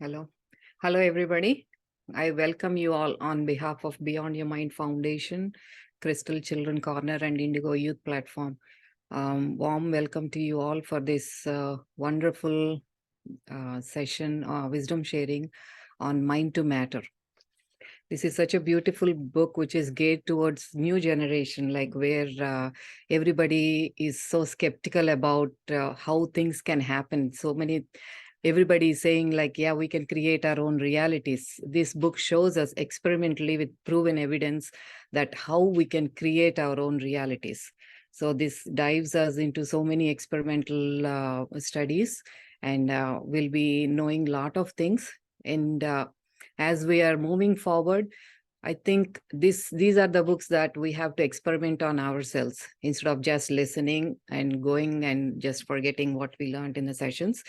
Hello. Hello, everybody. I welcome you all on behalf of Beyond Your Mind Foundation, Crystal Children Corner, and Indigo Youth Platform. Warm welcome to you all for this wonderful session, wisdom sharing on Mind to Matter. This is such a beautiful book, which is geared towards new generation, like where everybody is so skeptical about how things can happen. Everybody is saying like, yeah, we can create our own realities. This book shows us experimentally with proven evidence that how we can create our own realities. So this dives us into so many experimental studies, and we'll be knowing a lot of things. And as we are moving forward, I think these are the books that we have to experiment on ourselves instead of just listening and going and just forgetting what we learned in the sessions.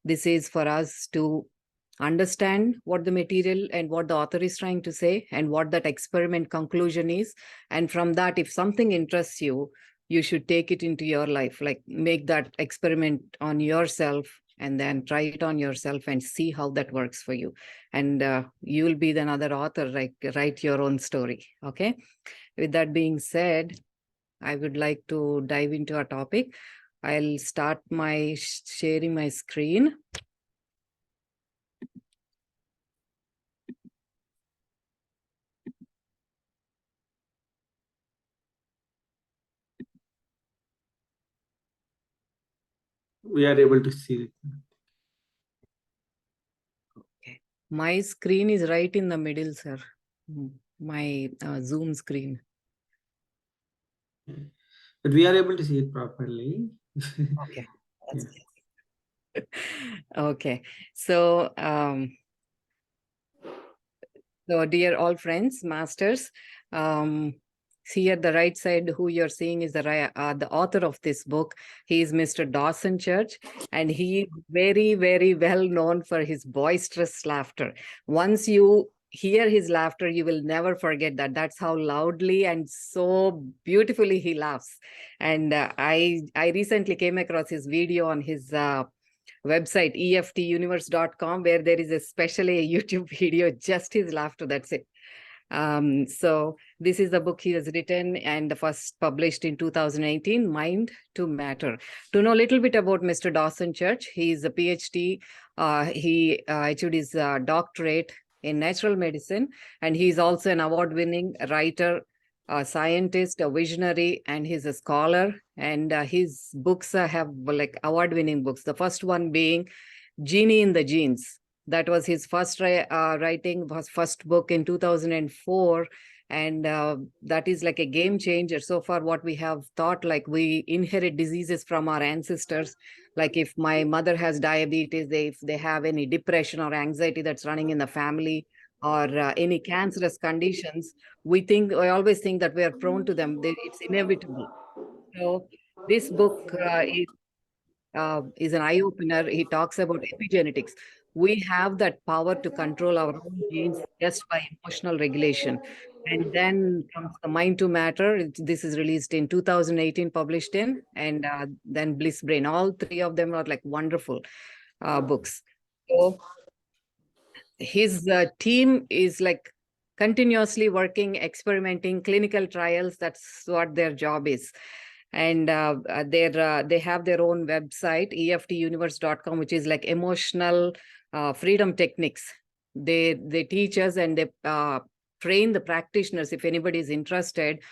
This is for us to understand what the material and what the author is trying to say and what that experiment conclusion is. And from that, if something interests you, you should take it into your life, like make that experiment on yourself and then try it on yourself and see how that works for you. And you will be the another author, like write your own story. Okay. With that being said, I would like to dive into our topic. I'll start my sharing my screen. We are able to see it. Okay. My screen is right in the middle, sir. My Zoom screen. But we are able to see it properly. Okay. Okay. So, dear all friends, masters, see at the right side who you're seeing is the author of this book. He is Mr. Dawson Church, and he is very, very well known for his boisterous laughter. Once you hear his laughter, you will never forget that. That's how loudly and so beautifully he laughs. And I recently came across his video on his website, eftuniverse.com, where there is especially a YouTube video, just his laughter. That's it. So this is the book he has written and first published in 2018, Mind to Matter. To know a little bit about Mr. Dawson Church, he is a PhD. He achieved his doctorate in natural medicine, and he is also an award-winning writer, a scientist, a visionary, and he's a scholar. And his books have like award-winning books. The first one being Genie in the Genes. That was his first writing, was first book in 2004. And that is like a game changer. So far, what we have thought, like we inherit diseases from our ancestors. Like if my mother has diabetes, if they have any depression or anxiety that's running in the family, or any cancerous conditions, we always think that we are prone to them. It's inevitable. So this book is an eye-opener. He talks about epigenetics. We have that power to control our own genes just by emotional regulation. And then comes the Mind to Matter. This is released in 2018, published in, and then Bliss Brain. All three of them are like wonderful books. So his team is like continuously working, experimenting, clinical trials. That's what their job is. And they have their own website, eftuniverse.com, which is like emotional freedom techniques. They teach us and they train the practitioners, if anybody is interested,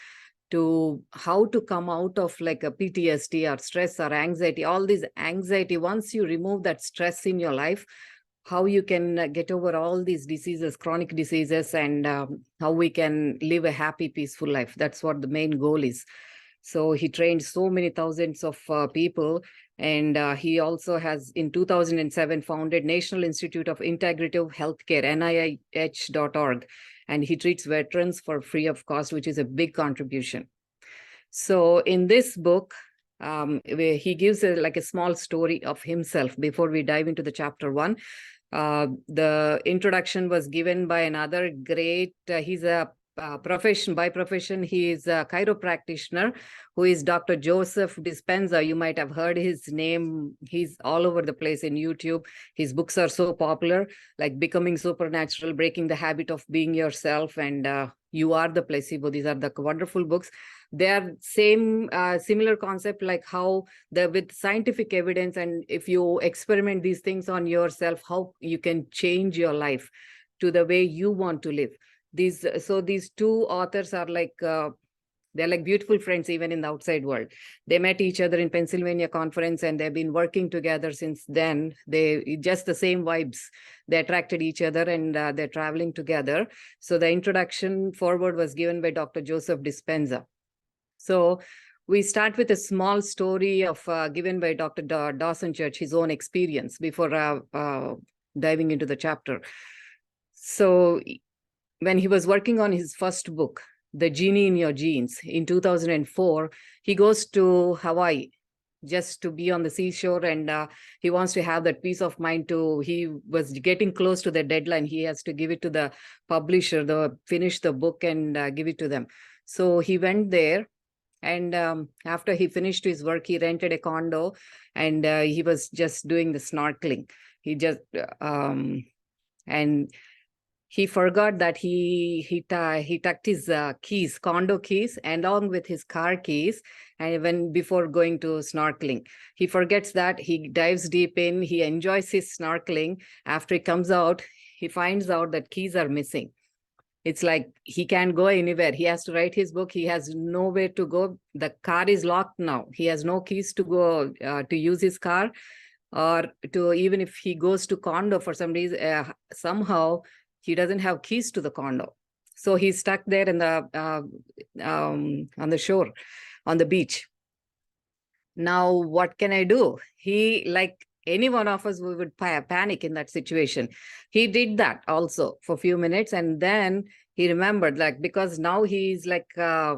to how to come out of like a PTSD or stress or anxiety. All this anxiety, once you remove that stress in your life, how you can get over all these diseases, chronic diseases, and how we can live a happy, peaceful life. That's what the main goal is. So he trained so many thousands of people. And he also has, in 2007, founded National Institute of Integrative Healthcare, NIH.org. And he treats veterans for free of cost, which is a big contribution. So in this book, he gives like a small story of himself before we dive into the chapter 1. The introduction was given by another great, he's a by profession, he is a chiropractor who is Dr. Joseph Dispenza. You might have heard his name. He's all over the place in YouTube. His books are so popular, like Becoming Supernatural, Breaking the Habit of Being Yourself, and You Are the Placebo. These are the wonderful books. They are similar concept, like how with scientific evidence, and if you experiment these things on yourself, how you can change your life to the way you want to live. These two authors are like they're like beautiful friends even in the outside world. They met each other in Pennsylvania conference, and they've been working together since then. They just the same vibes. They attracted each other, and they're traveling together. So the introduction forward was given by Dr. Joseph Dispenza. So we start with a small story of given by Dr. Dawson Church, his own experience, before diving into the chapter. So when he was working on his first book, The Genie in Your Genes, in 2004, he goes to Hawaii just to be on the seashore, and he wants to have that peace of mind. He was getting close to the deadline. He has to give it to the publisher, finish the book and give it to them. So he went there, and after he finished his work, he rented a condo, and he was just doing the snorkeling. He just and he forgot that he tucked his condo keys, along with his car keys, and before going to snorkeling, he forgets that. He dives deep in, he enjoys his snorkeling. After he comes out, he finds out that keys are missing. It's like he can't go anywhere. He has to write his book. He has nowhere to go. The car is locked now. He has no keys to go to use his car, or to even if he goes to condo for some reason, somehow he doesn't have keys to the condo. So he's stuck there in the on the shore, on the beach. Now, what can I do? He, like any one of us, we would panic in that situation. He did that also for a few minutes, and then he remembered, like, because now he's like a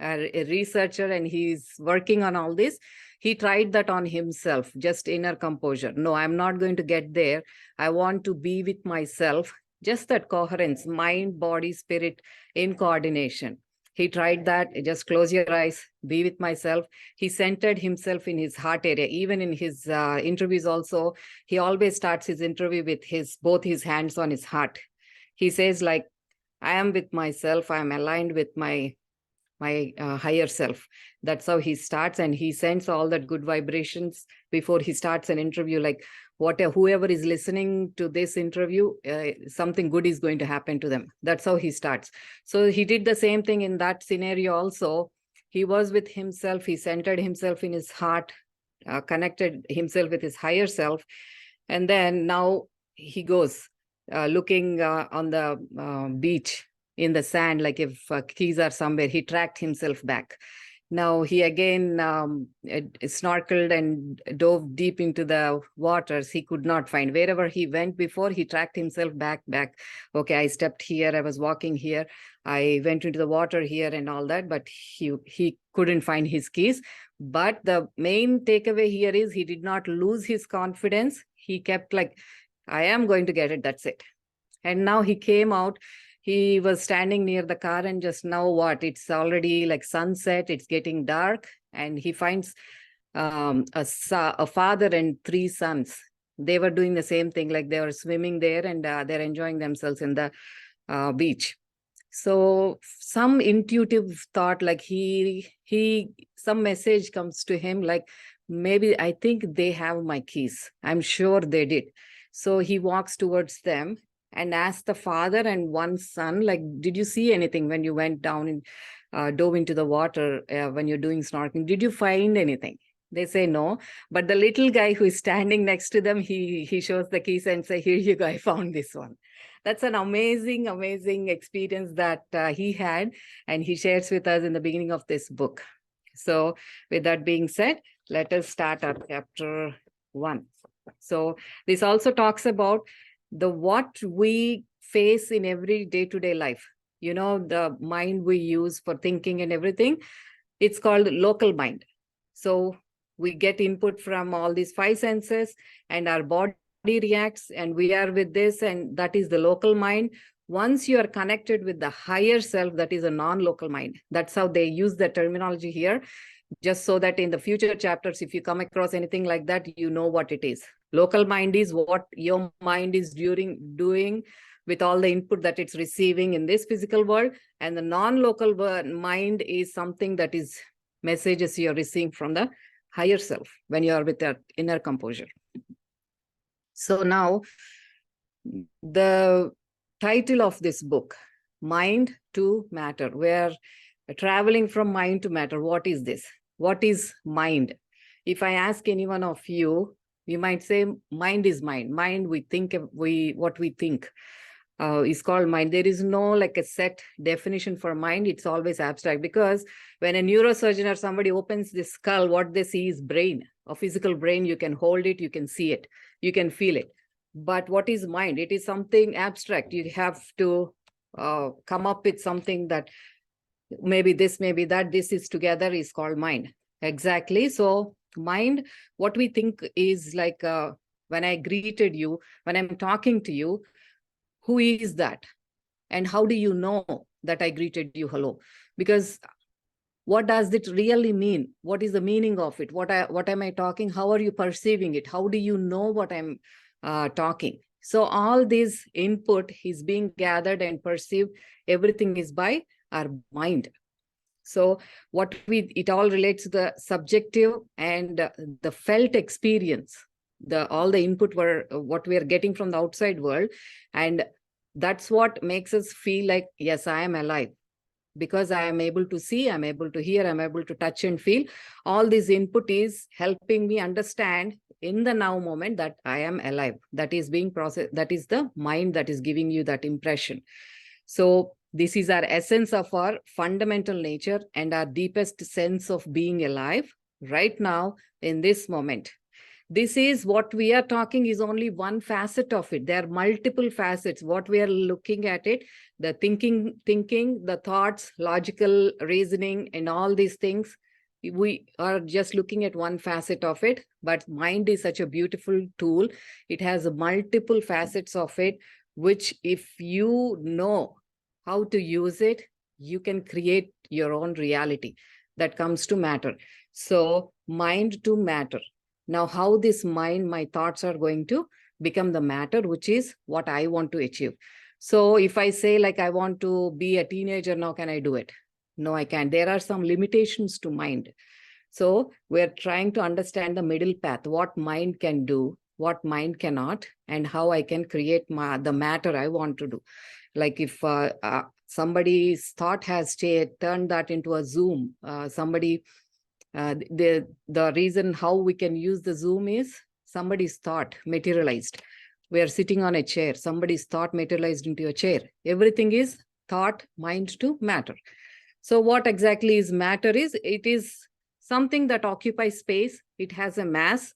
researcher and he's working on all this. He tried that on himself, just inner composure. No, I'm not going to get there. I want to be with myself. Just that coherence, mind, body, spirit in coordination. He tried that. Just close your eyes, be with myself. He centered himself in his heart area. Even in his interviews also, he always starts his interview with both his hands on his heart. He says, like, I am with myself. I am aligned with my higher self. That's how he starts, and he sends all that good vibrations before he starts an interview. Like, whoever is listening to this interview, something good is going to happen to them. That's how he starts. So he did the same thing in that scenario also. He was with himself. He centered himself in his heart, connected himself with his higher self. And then now he goes looking on the beach in the sand, like if keys are somewhere. He tracked himself back. Now he again snorkeled and dove deep into the waters. He could not find. Wherever he went before, he tracked himself back. Okay, I stepped here, I was walking here, I went into the water here and all that, but he couldn't find his keys. But the main takeaway here is he did not lose his confidence. He kept like, I am going to get it, that's it. And now he came out. He was standing near the car, and just now what? It's already like sunset. It's getting dark, and he finds a father and 3 sons. They were doing the same thing, like they were swimming there, and they're enjoying themselves in the beach. So some intuitive thought, like some message comes to him, like, maybe I think they have my keys. I'm sure they did. So he walks towards them and asked the father and 1 son, like, did you see anything when you went down and dove into the water when you're doing snorkeling? Did you find anything? They say no. But the little guy who is standing next to them, he shows the keys and say, here you go, I found this one. That's an amazing, amazing experience that he had, and he shares with us in the beginning of this book. So with that being said, let us start our chapter 1. So this also talks about what we face in every day-to-day life. You know, the mind we use for thinking and everything, it's called local mind. So we get input from all these 5 senses, and our body reacts, and we are with this, and that is the local mind. once you are connected with the higher self, that is a non-local mind. That's how they use the terminology here, just so that in the future chapters, if you come across anything like that, you know what it is. Local mind is what your mind is doing with all the input that it's receiving in this physical world. And the non-local mind is something that is messages you're receiving from the higher self when you are with that inner composure. So now, the title of this book, Mind to Matter. We're traveling from mind to matter. What is this? What is mind? If I ask any one of you, you might say mind is mind. Mind, we think, what we think is called mind. There is no like a set definition for mind. It's always abstract, because when a neurosurgeon or somebody opens the skull, what they see is brain, a physical brain. You can hold it, you can see it, you can feel it. But what is mind? It is something abstract. You have to come up with something that maybe this, maybe that, this is together is called mind. Exactly. So mind, what we think is like when I greeted you, when I'm talking to you, who is that? And how do you know that I greeted you hello? Because what does it really mean? What is the meaning of it? What am I talking? How are you perceiving it? How do you know what I'm talking? So all this input is being gathered and perceived. Everything is by our mind. So it all relates to the subjective and the felt experience. All the input were what we are getting from the outside world. And that's what makes us feel like, yes, I am alive. Because I am able to see, I'm able to hear, I'm able to touch and feel. All this input is helping me understand in the now moment that I am alive. That is being processed. That is the mind that is giving you that impression. So this is our essence of our fundamental nature and our deepest sense of being alive right now in this moment. This is what we are talking is only one facet of it. There are multiple facets. What we are looking at it, the thinking, the thoughts, logical reasoning, and all these things, we are just looking at one facet of it. But mind is such a beautiful tool. It has multiple facets of it, which if you know how to use it, you can create your own reality that comes to matter. So mind to matter. Now, how this mind, my thoughts are going to become the matter, which is what I want to achieve. So if I say like, I want to be a teenager, now can I do it? No, I can't. There are some limitations to mind. So we're trying to understand the middle path, what mind can do, what mind cannot, and how I can create the matter I want to do. Like if somebody's thought has turned that into a Zoom, the reason how we can use the Zoom is somebody's thought materialized. We are sitting on a chair. Somebody's thought materialized into a chair. Everything is thought, mind to matter. So what exactly is matter is, it is something that occupies space. It has a mass,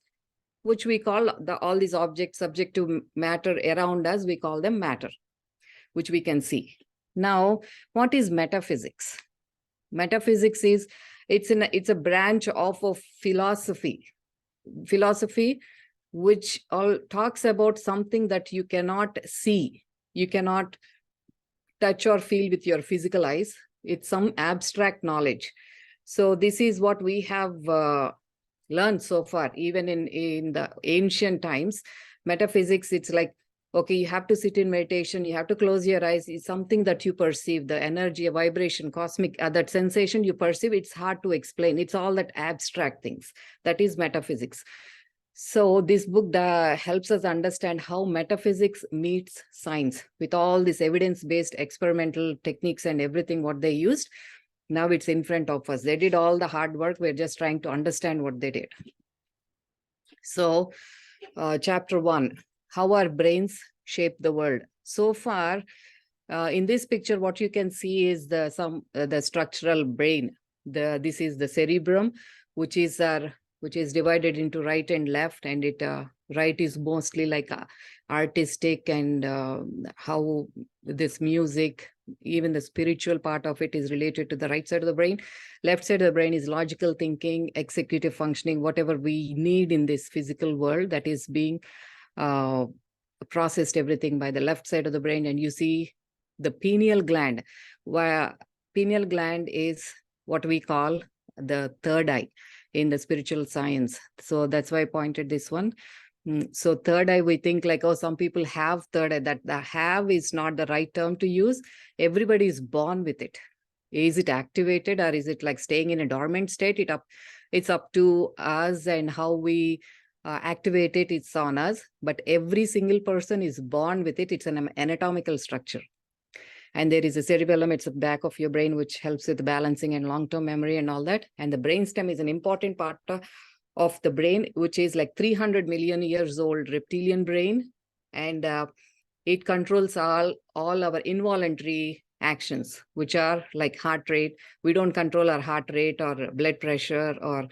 which we call all these objects subject to matter around us. We call them matter, which we can see. Now, what is metaphysics? Metaphysics is, it's a branch of philosophy which all talks about something that you cannot see, you cannot touch or feel with your physical eyes. It's some abstract knowledge. So this is what we have learned so far, even in the ancient times. Metaphysics, it's like, okay, you have to sit in meditation, you have to close your eyes. It's something that you perceive, the energy, a vibration, cosmic, that sensation you perceive. It's hard to explain. It's all that abstract things. That is metaphysics. So this book helps us understand how metaphysics meets science with all this evidence-based experimental techniques and everything what they used. Now it's in front of us. They did all the hard work. We're just trying to understand what they did. So chapter 1, how our brains shape the world. So far, in this picture, what you can see is the structural brain. This is the cerebrum, which is divided into right and left, and right is mostly like artistic and how this music, even the spiritual part of it is related to the right side of the brain. Left side of the brain is logical thinking, executive functioning, whatever we need in this physical world, that is being processed everything by the left side of the brain. And you see the pineal gland, where pineal gland is what we call the third eye in the spiritual science. So that's why I pointed this one. So third eye, we think like, oh, some people have third eye. That the have is not the right term to use. Everybody is born with it. Is it activated or is it like staying in a dormant state? It's up to us, and how we activate it, it's on us. But every single person is born with it. It's an anatomical structure. And there is a cerebellum, it's the back of your brain, which helps with balancing and long-term memory and all that. And the brainstem is an important part of the brain, which is like 300 million years old reptilian brain. And it controls all our involuntary actions, which are like heart rate. We don't control our heart rate or blood pressure or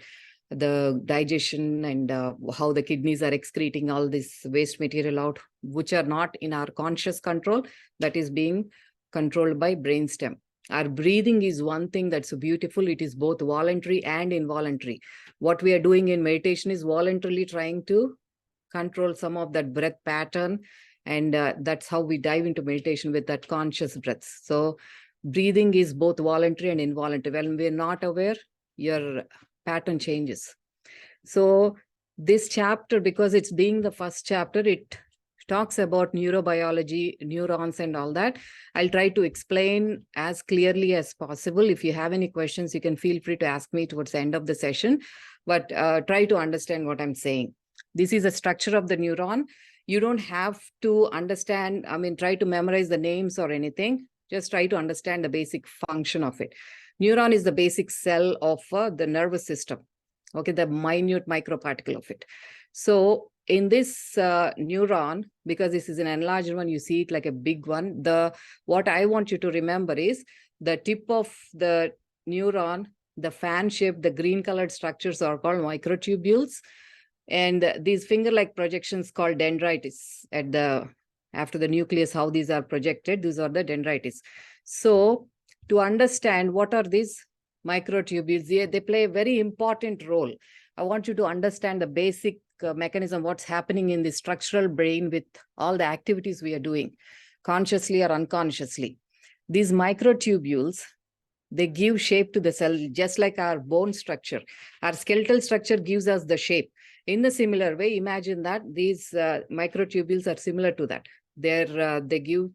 the digestion and how the kidneys are excreting all this waste material out, which are not in our conscious control. That is being controlled by brainstem. Our breathing is one thing that's beautiful. It is both voluntary and involuntary. What we are doing in meditation is voluntarily trying to control some of that breath pattern. And that's how we dive into meditation, with that conscious breaths. So breathing is both voluntary and involuntary. When we're not aware, your pattern changes. So this chapter, because it's being the first chapter, it talks about neurobiology, neurons and all that. I'll try to explain as clearly as possible. If you have any questions, you can feel free to ask me towards the end of the session, but try to understand what I'm saying. This is a structure of the neuron. You don't have to understand, try to memorize the names or anything. Just try to understand the basic function of it. Neuron is the basic cell of the nervous system. Okay, the minute microparticle of it. So in this neuron, because this is an enlarged one, you see it like a big one. What I want you to remember is the tip of the neuron, the fan shape, the green colored structures are called microtubules. And these finger-like projections called dendrites after the nucleus, how these are projected, these are the dendrites. So to understand what are these microtubules, they play a very important role. I want you to understand the basic mechanism, what's happening in the structural brain with all the activities we are doing, consciously or unconsciously. These microtubules, they give shape to the cell, just like our bone structure. Our skeletal structure gives us the shape. In the similar way, imagine that these microtubules are similar to that. They give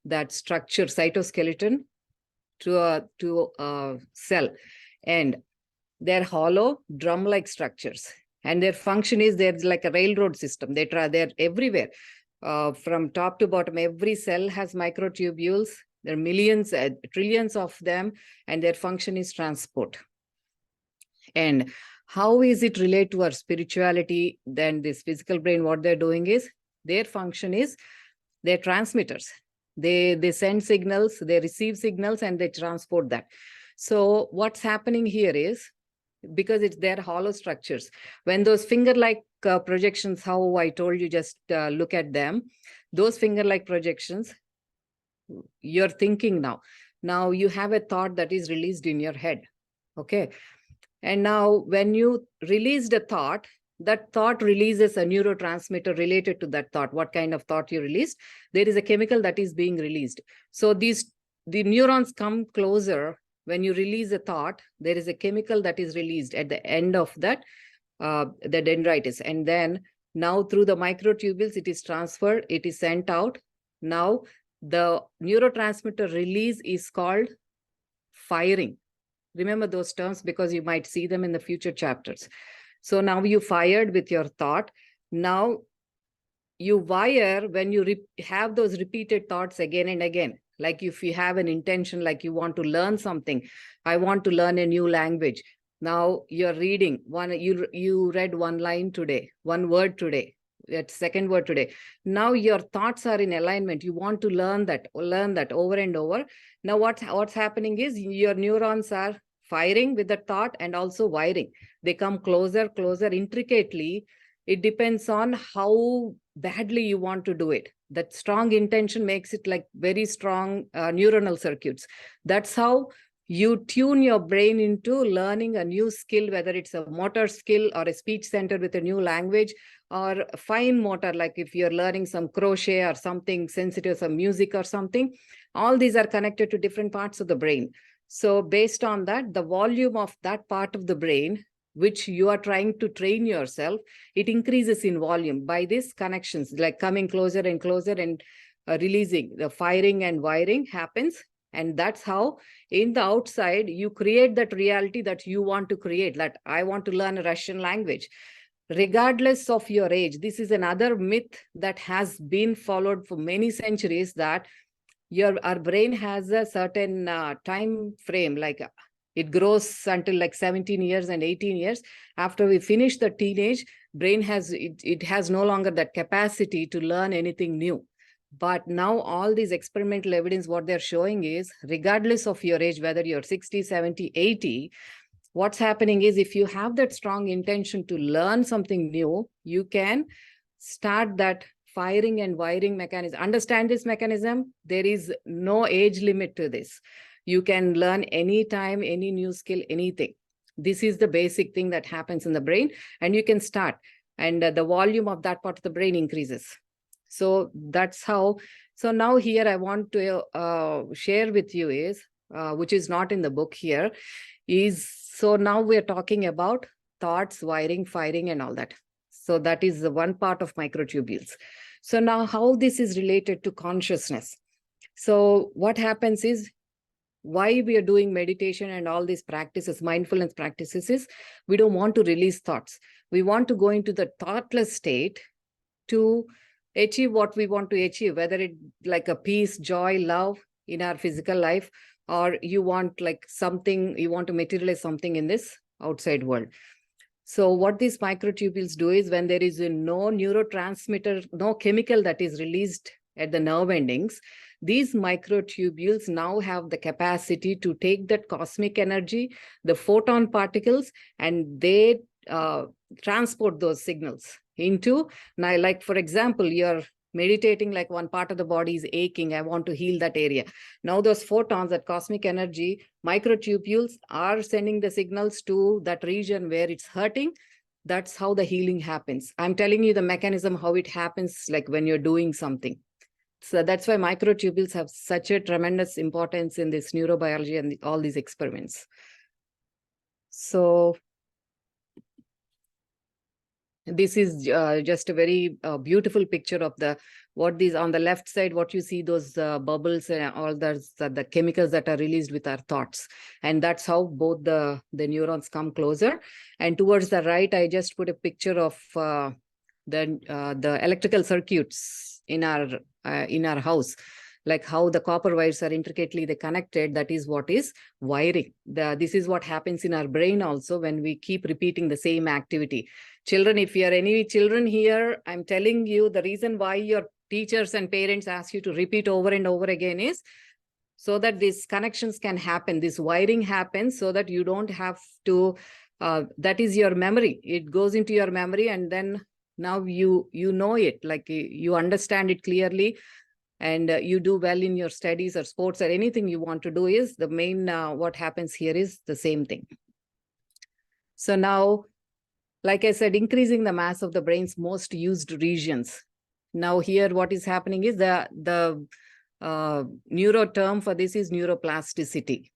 that structure, cytoskeleton, to a cell, and they're hollow drum-like structures. And their function is, they're like a railroad system. They're everywhere. From top to bottom, every cell has microtubules. There are millions, trillions of them, and their function is transport. And how is it related to our spirituality? Then this physical brain, what they're doing is, their function is, they're transmitters. They send signals, they receive signals, and they transport that. So what's happening here is, because they're hollow structures, when those finger-like projections, how I told you, just look at them, those finger-like projections, you're thinking now you have a thought that is released in your head. Okay, and now when you release the thought, that thought releases a neurotransmitter related to that thought. What kind of thought you released? There is a chemical that is being released. So the neurons come closer. When you release a thought, there is a chemical that is released at the end of that, the dendrites. And then now through the microtubules, it is transferred, it is sent out. Now the neurotransmitter release is called firing. Remember those terms because you might see them in the future chapters. So now you fired with your thought. Now you wire when you have those repeated thoughts again and again. Like if you have an intention, like you want to learn something, I want to learn a new language. Now you're reading you read one line today, one word today, that second word today. Now your thoughts are in alignment. You want to learn that over and over. Now what's happening is your neurons are firing with the thought and also wiring. They come closer intricately. It depends on how badly you want to do it. That strong intention makes it like very strong neuronal circuits. That's how you tune your brain into learning a new skill, whether it's a motor skill or a speech center with a new language, or fine motor, like if you're learning some crochet or something sensitive, some music or something. All these are connected to different parts of the brain. So based on that, the volume of that part of the brain, which you are trying to train yourself, it increases in volume by these connections, like coming closer and closer and releasing. The firing and wiring happens. And that's how in the outside, you create that reality that you want to create. That I want to learn a Russian language. Regardless of your age, this is another myth that has been followed for many centuries, that our brain has a certain time frame, like it grows until like 17 years and 18 years. After we finish the teenage, brain it has no longer that capacity to learn anything new. But now all these experimental evidence, what they're showing is, regardless of your age, whether you're 60, 70, 80, what's happening is, if you have that strong intention to learn something new, you can start that firing and wiring mechanism. Understand this mechanism. There is no age limit to this. You can learn anytime, any new skill, anything. This is the basic thing that happens in the brain, and you can start. And the volume of that part of the brain increases. So that's how. So now here I want to share with you is, which is not in the book here, is, so now we're talking about thoughts, wiring, firing, and all that. So that is the one part of microtubules. So now how this is related to consciousness. So what happens is, why we are doing meditation and all these practices, mindfulness practices, is we don't want to release thoughts. We want to go into the thoughtless state to achieve what we want to achieve, whether it like a peace, joy, love in our physical life, or you want like something, you want to materialize something in this outside world. So what these microtubules do is, when there is no neurotransmitter, no chemical that is released at the nerve endings, these microtubules now have the capacity to take that cosmic energy, the photon particles, and they transport those signals into, now, like for example, you're meditating, like one part of the body is aching, I want to heal that area. Now those photons, that cosmic energy, microtubules are sending the signals to that region where it's hurting. That's how the healing happens. I'm telling you the mechanism, how it happens, like when you're doing something. So that's why microtubules have such a tremendous importance in this neurobiology and all these experiments. So this is just a very beautiful picture of what these on the left side, what you see, those bubbles and all those the chemicals that are released with our thoughts. And that's how both the neurons come closer. And towards the right, I just put a picture of the electrical circuits in our house, like how the copper wires are intricately connected. That is what is wiring. This is what happens in our brain also when we keep repeating the same activity. Children, if you are any children here, I'm telling you the reason why your teachers and parents ask you to repeat over and over again is so that these connections can happen, this wiring happens, so that you don't have to, that is your memory. It goes into your memory, and then now you know it, like you understand it clearly, and you do well in your studies or sports or anything you want to do. Is the main, what happens here is the same thing. So now, like I said, increasing the mass of the brain's most used regions. Now here what is happening is the neuro term for this is neuroplasticity.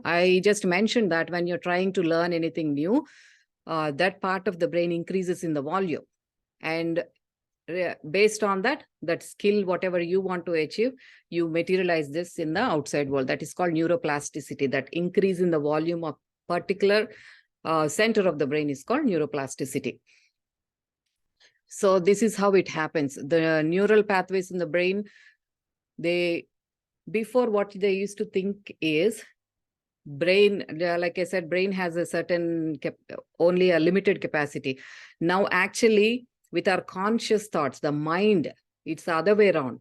I just mentioned that when you're trying to learn anything new, that part of the brain increases in the volume. And based on that skill, whatever you want to achieve, you materialize this in the outside world. That is called neuroplasticity. That increase in the volume of particular center of the brain is called neuroplasticity. So this is how it happens. The neural pathways in the brain, before what they used to think is, brain, like I said, brain has a certain only a limited capacity. Now actually, with our conscious thoughts, the mind, it's the other way around.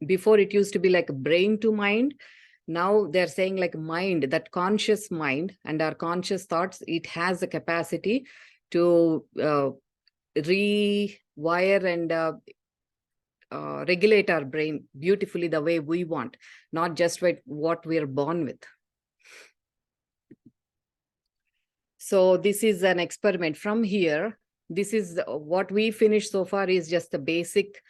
Before it used to be like brain to mind. Now they're saying like mind, that conscious mind and our conscious thoughts, it has the capacity to rewire and regulate our brain beautifully the way we want, not just what we're born with. So this is an experiment. From here, this is what we finished so far is just the basic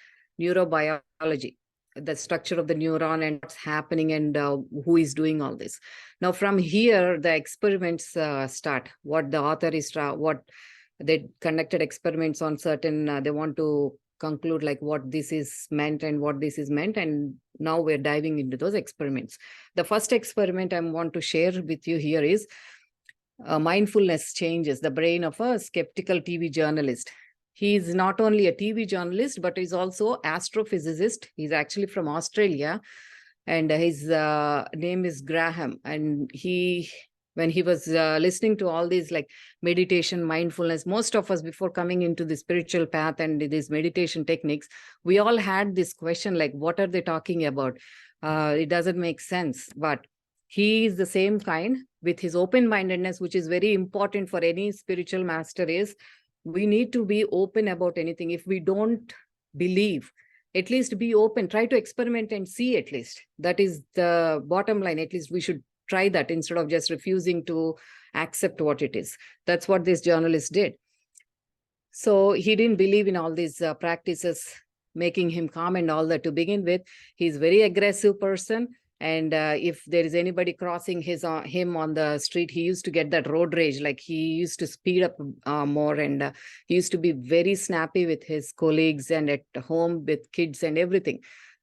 neurobiology. the structure of the neuron and what's happening and who is doing all this. Now, from here, the experiments start. What the author is, what they conducted experiments on certain, they want to conclude like what this is meant and what this is meant. And now we're diving into those experiments. The first experiment I want to share with you here is mindfulness changes the brain of a skeptical TV journalist. He's not only a TV journalist, but he's also astrophysicist. He's actually from Australia, and his name is Graham. And when he was listening to all these like meditation, mindfulness, most of us before coming into the spiritual path and these meditation techniques, we all had this question like, what are they talking about? It doesn't make sense. But he is the same kind with his open-mindedness, which is very important for any spiritual master. Is we need to be open about anything. If we don't believe, at least be open, try to experiment and see at least. That is the bottom line. At least we should try that instead of just refusing to accept what it is. That's what this journalist did. So he didn't believe in all these practices, making him calm and all that to begin with. He's a very aggressive person. And if there is anybody crossing him on the street, he used to get that road rage. Like he used to speed up more, and he used to be very snappy with his colleagues and at home with kids and everything.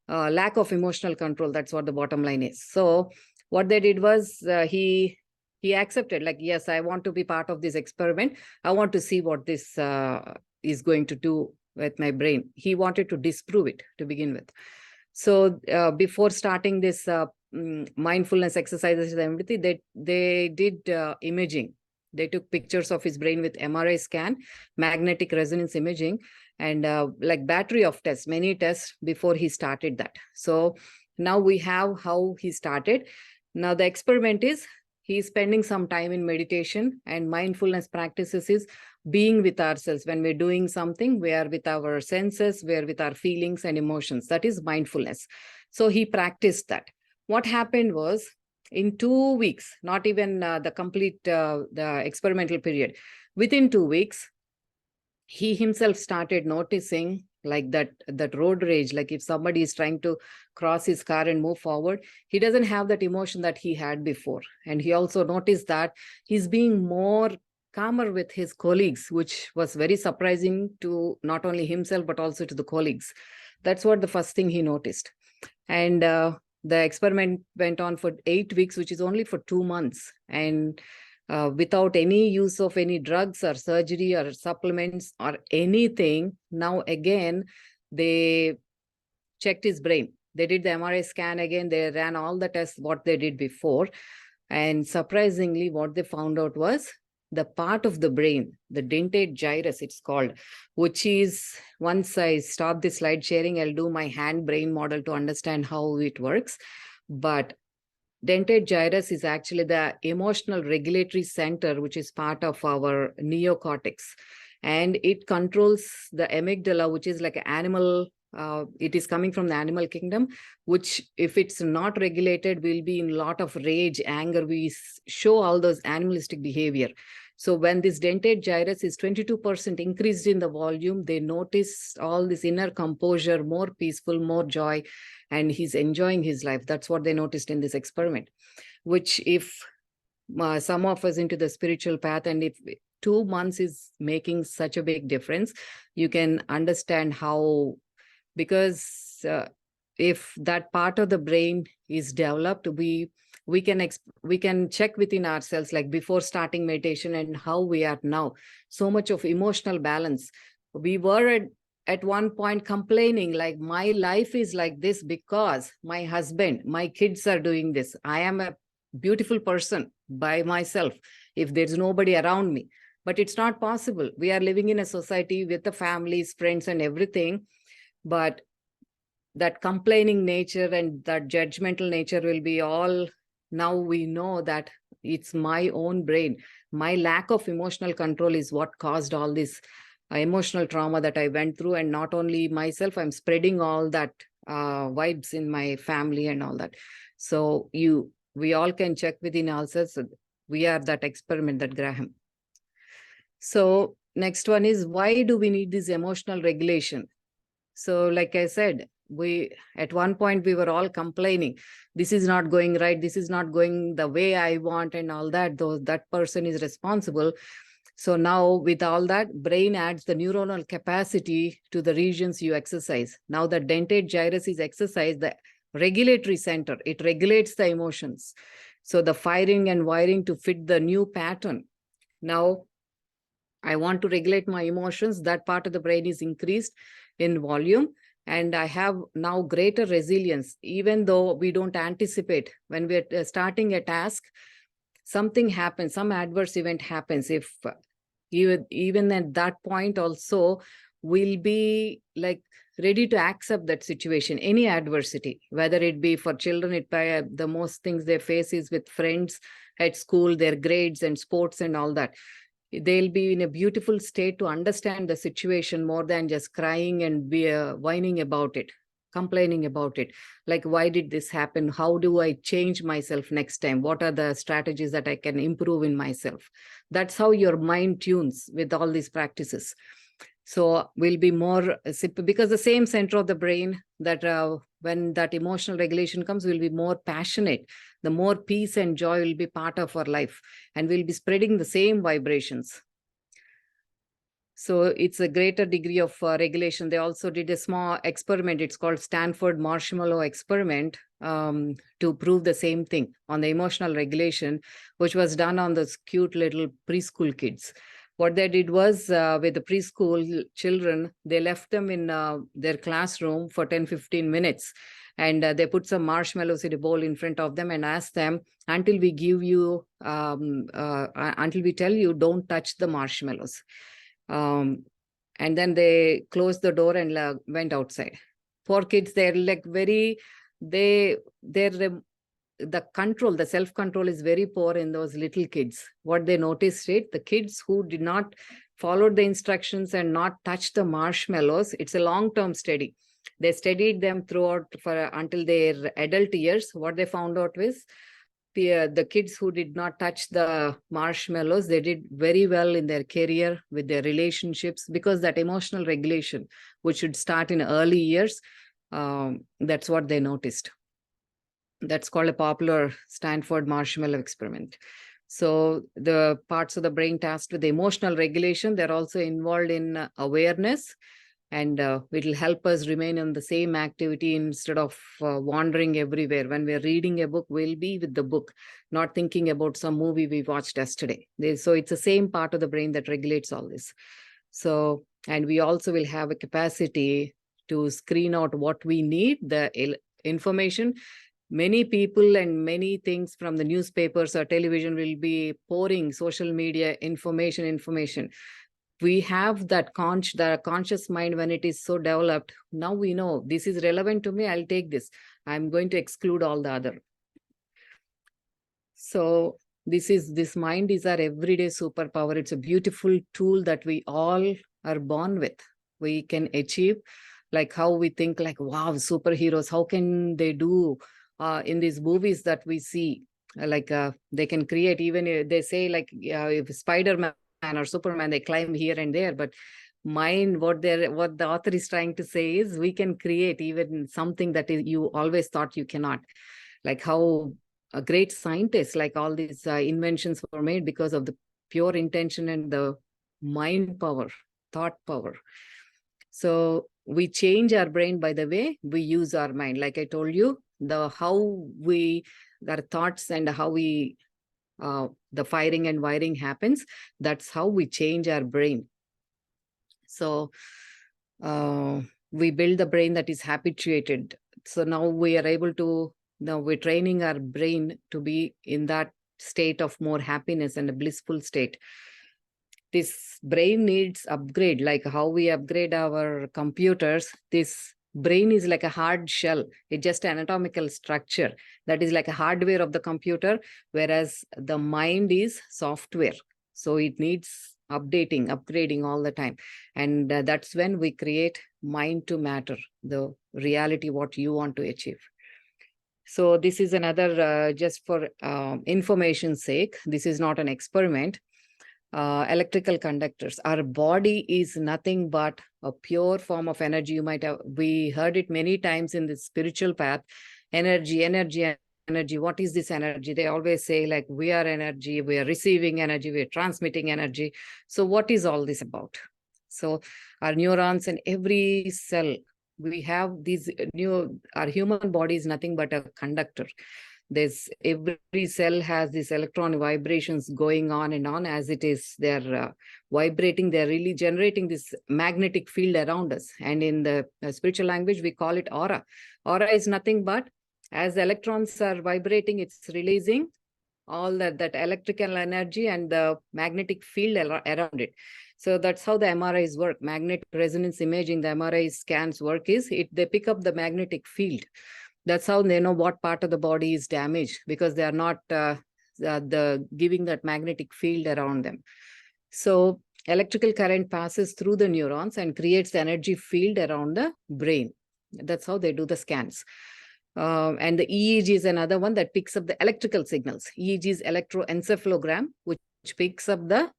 Lack of emotional control. That's what the bottom line is. So what they did was he accepted, like, yes, I want to be part of this experiment. I want to see what this is going to do with my brain. He wanted to disprove it to begin with. So before starting this mindfulness exercises and everything, they did imaging. They took pictures of his brain with MRI scan, magnetic resonance imaging, and like battery of tests, many tests before he started that. So now we have how he started. Now the experiment is he's spending some time in meditation, and mindfulness practices is being with ourselves. When we're doing something, we are with our senses, we are with our feelings and emotions. That is mindfulness. So he practiced that. What happened was, in 2 weeks, not even the complete the experimental period, within 2 weeks, he himself started noticing like that road rage. Like if somebody is trying to cross his car and move forward, he doesn't have that emotion that he had before. And he also noticed that he's being more calmer with his colleagues, which was very surprising to not only himself, but also to the colleagues. That's what the first thing he noticed. And the experiment went on for 8 weeks, which is only for 2 months. And without any use of any drugs or surgery or supplements or anything. Now again, they checked his brain. They did the MRI scan again. They ran all the tests, what they did before. And surprisingly, what they found out was the part of the brain, the dentate gyrus, it's called, which is, once I stop the slide sharing, I'll do my hand brain model to understand how it works. But dentate gyrus is actually the emotional regulatory center, which is part of our neocortex. And it controls the amygdala, which is like an animal. It is coming from the animal kingdom, which if it's not regulated, will be in a lot of rage, anger. We show all those animalistic behavior. So when this dentate gyrus is 22% increased in the volume, they notice all this inner composure, more peaceful, more joy, and he's enjoying his life. That's what they noticed in this experiment, which if some of us into the spiritual path, and if 2 months is making such a big difference, you can understand how, because if that part of the brain is developed, we can check within ourselves, like before starting meditation and how we are now. So much of emotional balance. We were at one point complaining like, my life is like this because my husband, my kids are doing this. I am a beautiful person by myself if there's nobody around me. But it's not possible. We are living in a society with the families, friends, and everything. But that complaining nature and that judgmental nature will be all. Now we know that it's my own brain. My lack of emotional control is what caused all this emotional trauma that I went through. And not only myself, I'm spreading all that vibes in my family and all that. So we all can check within ourselves. We are that experiment, that Graham. So next one is, why do we need this emotional regulation? So like I said, at one point we were all complaining, this is not going right, this is not going the way I want and all that, though that person is responsible. So now with all that, brain adds the neuronal capacity to the regions you exercise. Now the dentate gyrus is exercised, the regulatory center, it regulates the emotions. So the firing and wiring to fit the new pattern. Now I want to regulate my emotions, that part of the brain is increased in volume, and I have now greater resilience, even though we don't anticipate. When we're starting a task, something happens, some adverse event happens. If even at that point also, we'll be like ready to accept that situation, any adversity, whether it be for children, the most things they face is with friends at school, their grades and sports and all that. They'll be in a beautiful state to understand the situation more than just crying and be whining about it, complaining about it. Like, why did this happen? How do I change myself next time? What are the strategies that I can improve in myself? That's how your mind tunes with all these practices. So we'll be more, because the same center of the brain that when that emotional regulation comes, we'll be more passionate. The more peace and joy will be part of our life, and we'll be spreading the same vibrations. So it's a greater degree of regulation. They also did a small experiment. It's called Stanford Marshmallow Experiment, to prove the same thing on the emotional regulation, which was done on those cute little preschool kids. What they did was, with the preschool children, they left them in their classroom for 10-15 minutes. And they put some marshmallows in a bowl in front of them and asked them, until we give you, until we tell you, don't touch the marshmallows. And then they closed the door and went outside. Poor kids, they're like the control, the self-control is very poor in those little kids. What they noticed, the kids who did not follow the instructions and not touch the marshmallows, it's a long-term study. They studied them throughout until their adult years. What they found out was, the kids who did not touch the marshmallows, they did very well in their career, with their relationships, because that emotional regulation, which should start in early years, that's what they noticed. That's called a popular Stanford Marshmallow Experiment. So the parts of the brain tasked with the emotional regulation, they're also involved in awareness, and it will help us remain in the same activity instead of wandering everywhere. When we're reading a book, we'll be with the book, not thinking about some movie we watched yesterday. So it's the same part of the brain that regulates all this. So, and we also will have a capacity to screen out what we need, the information. Many people and many things from the newspapers or television will be pouring social media information. We have that the conscious mind, when it is so developed, now we know this is relevant to me, I'll take this. I'm going to exclude all the other. So this mind is our everyday superpower. It's a beautiful tool that we all are born with. We can achieve, like how we think like, wow, superheroes, how can they do in these movies that we see? Like they can create, even they say like if Spider-Man or Superman, they climb here and there, but mind, what the author is trying to say is, we can create even something that you always thought you cannot. Like how a great scientist, like all these inventions were made because of the pure intention and the mind power, thought power. So we change our brain by the way we use our mind. Like I told you, our thoughts and how we the firing and wiring happens, that's how we change our brain. So we build the brain that is habituated. So now we are able to, now we're training our brain to be in that state of more happiness and a blissful state. This brain needs upgrade, like how we upgrade our computers. This brain is like a hard shell. It's just an anatomical structure that is like a hardware of the computer, whereas the mind is software. So it needs upgrading all the time. And that's when we create mind to matter, the reality, what you want to achieve. So this is another, just for information's sake, this is not an experiment. electrical conductors. Our body is nothing but a pure form of energy. You might have, we heard it many times in the spiritual path, energy, energy, energy. What is this energy? They always say like, we are energy, we are receiving energy, we are transmitting energy. So what is all this about? So our neurons and every cell, we have these our human body is nothing but a conductor. There's every cell has these electron vibrations going on and on as it is. They're vibrating, they're really generating this magnetic field around us. And in the spiritual language, we call it aura. Aura is nothing but as the electrons are vibrating, it's releasing all that electrical energy and the magnetic field around it. So that's how the MRIs work. Magnetic resonance imaging, the MRI scans work is they pick up the magnetic field. That's how they know what part of the body is damaged, because they are not giving that magnetic field around them. So electrical current passes through the neurons and creates the energy field around the brain. That's how they do the scans. And the EEG is another one that picks up the electrical signals. EEG is electroencephalogram, which picks up the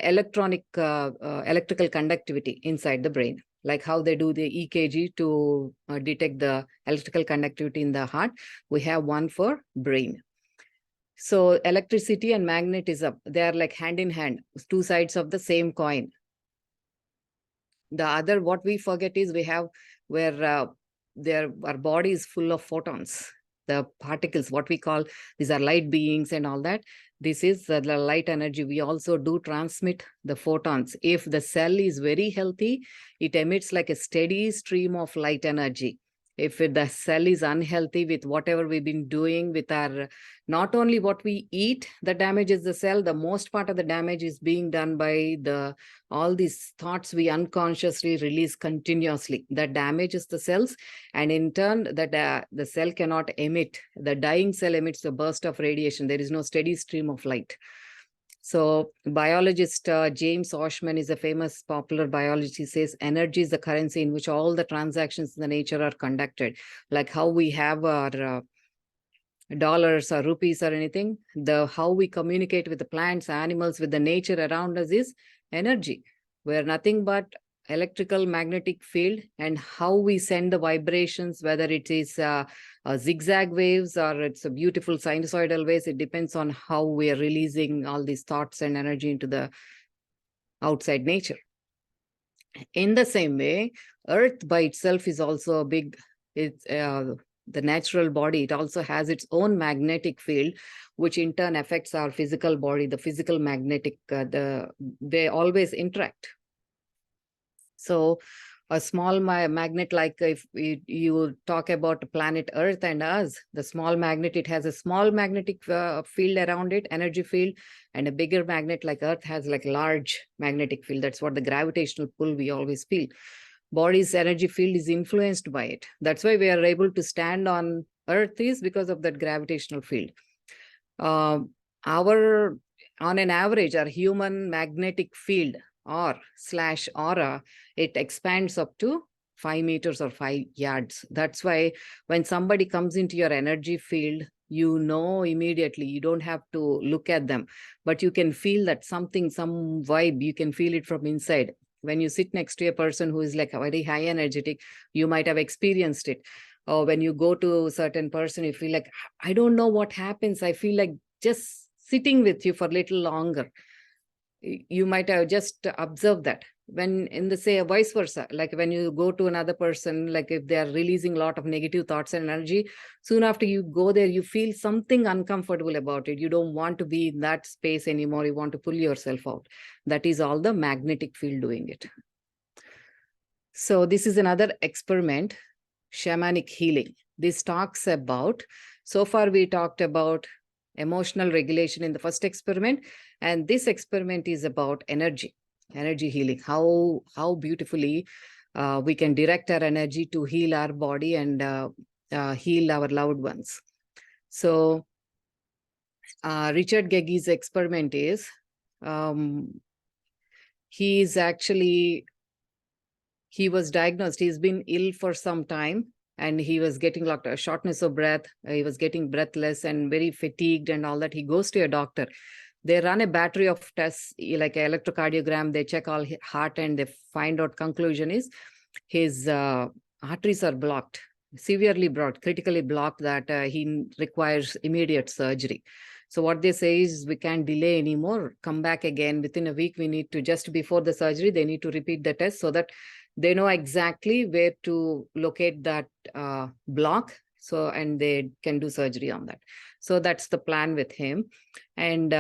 electrical conductivity inside the brain, like how they do the EKG to detect the electrical conductivity in the heart. We have one for brain. So electricity and magnetism, they are like hand in hand, two sides of the same coin. The other, what we forget is we have where our body is full of photons, the particles, what we call, these are light beings and all that. This is the light energy. We also do transmit the photons. If the cell is very healthy, it emits like a steady stream of light energy. If the cell is unhealthy with whatever we've been doing with our, not only what we eat that damages the cell, the most part of the damage is being done by all these thoughts we unconsciously release continuously. That damages the cells, and in turn the cell cannot emit. The dying cell emits a burst of radiation. There is no steady stream of light. So biologist James Oshman is a famous popular biologist. He says energy is the currency in which all the transactions in the nature are conducted. Like how we have our dollars or rupees or anything, how we communicate with the plants, animals, with the nature around us is energy. We're nothing but electrical magnetic field, and how we send the vibrations, whether it is zigzag waves or it's a beautiful sinusoidal waves, it depends on how we are releasing all these thoughts and energy into the outside nature. In the same way, earth by itself is also a big, the natural body, it also has its own magnetic field, which in turn affects our physical body, the physical magnetic, they always interact. So a small magnet, like if you talk about planet Earth and us, the small magnet, it has a small magnetic field around it, energy field, and a bigger magnet like Earth has like large magnetic field. That's what the gravitational pull we always feel. Body's energy field is influenced by it. That's why we are able to stand on Earth, is because of that gravitational field. On an average, our human magnetic field /aura, it expands up to 5 meters or 5 yards. That's why when somebody comes into your energy field, you know immediately, you don't have to look at them, but you can feel that something, some vibe, you can feel it from inside. When you sit next to a person who is like very high energetic, you might have experienced it. Or when you go to a certain person, you feel like, I don't know what happens, I feel like just sitting with you for a little longer. You might have just observed that. When in the say vice versa, like when you go to another person, like if they are releasing a lot of negative thoughts and energy, soon after you go there, you feel something uncomfortable about it. You don't want to be in that space anymore. You want to pull yourself out. That is all the magnetic field doing it. So this is another experiment, shamanic healing. This talks about, so far we talked about emotional regulation in the first experiment, and this experiment is about energy healing, how beautifully we can direct our energy to heal our body and heal our loved ones. So Richard Gege's experiment is, he was diagnosed, he's been ill for some time, and he was getting like a shortness of breath. He was getting breathless and very fatigued and all that. He goes to a doctor. They run a battery of tests, like an electrocardiogram. They check all his heart and they find out conclusion is his arteries are blocked, severely blocked, critically blocked, that he requires immediate surgery. So what they say is, we can't delay anymore. Come back again within a week. We need to, just before the surgery, they need to repeat the test so that they know exactly where to locate that block. So, and they can do surgery on that. So that's the plan with him. And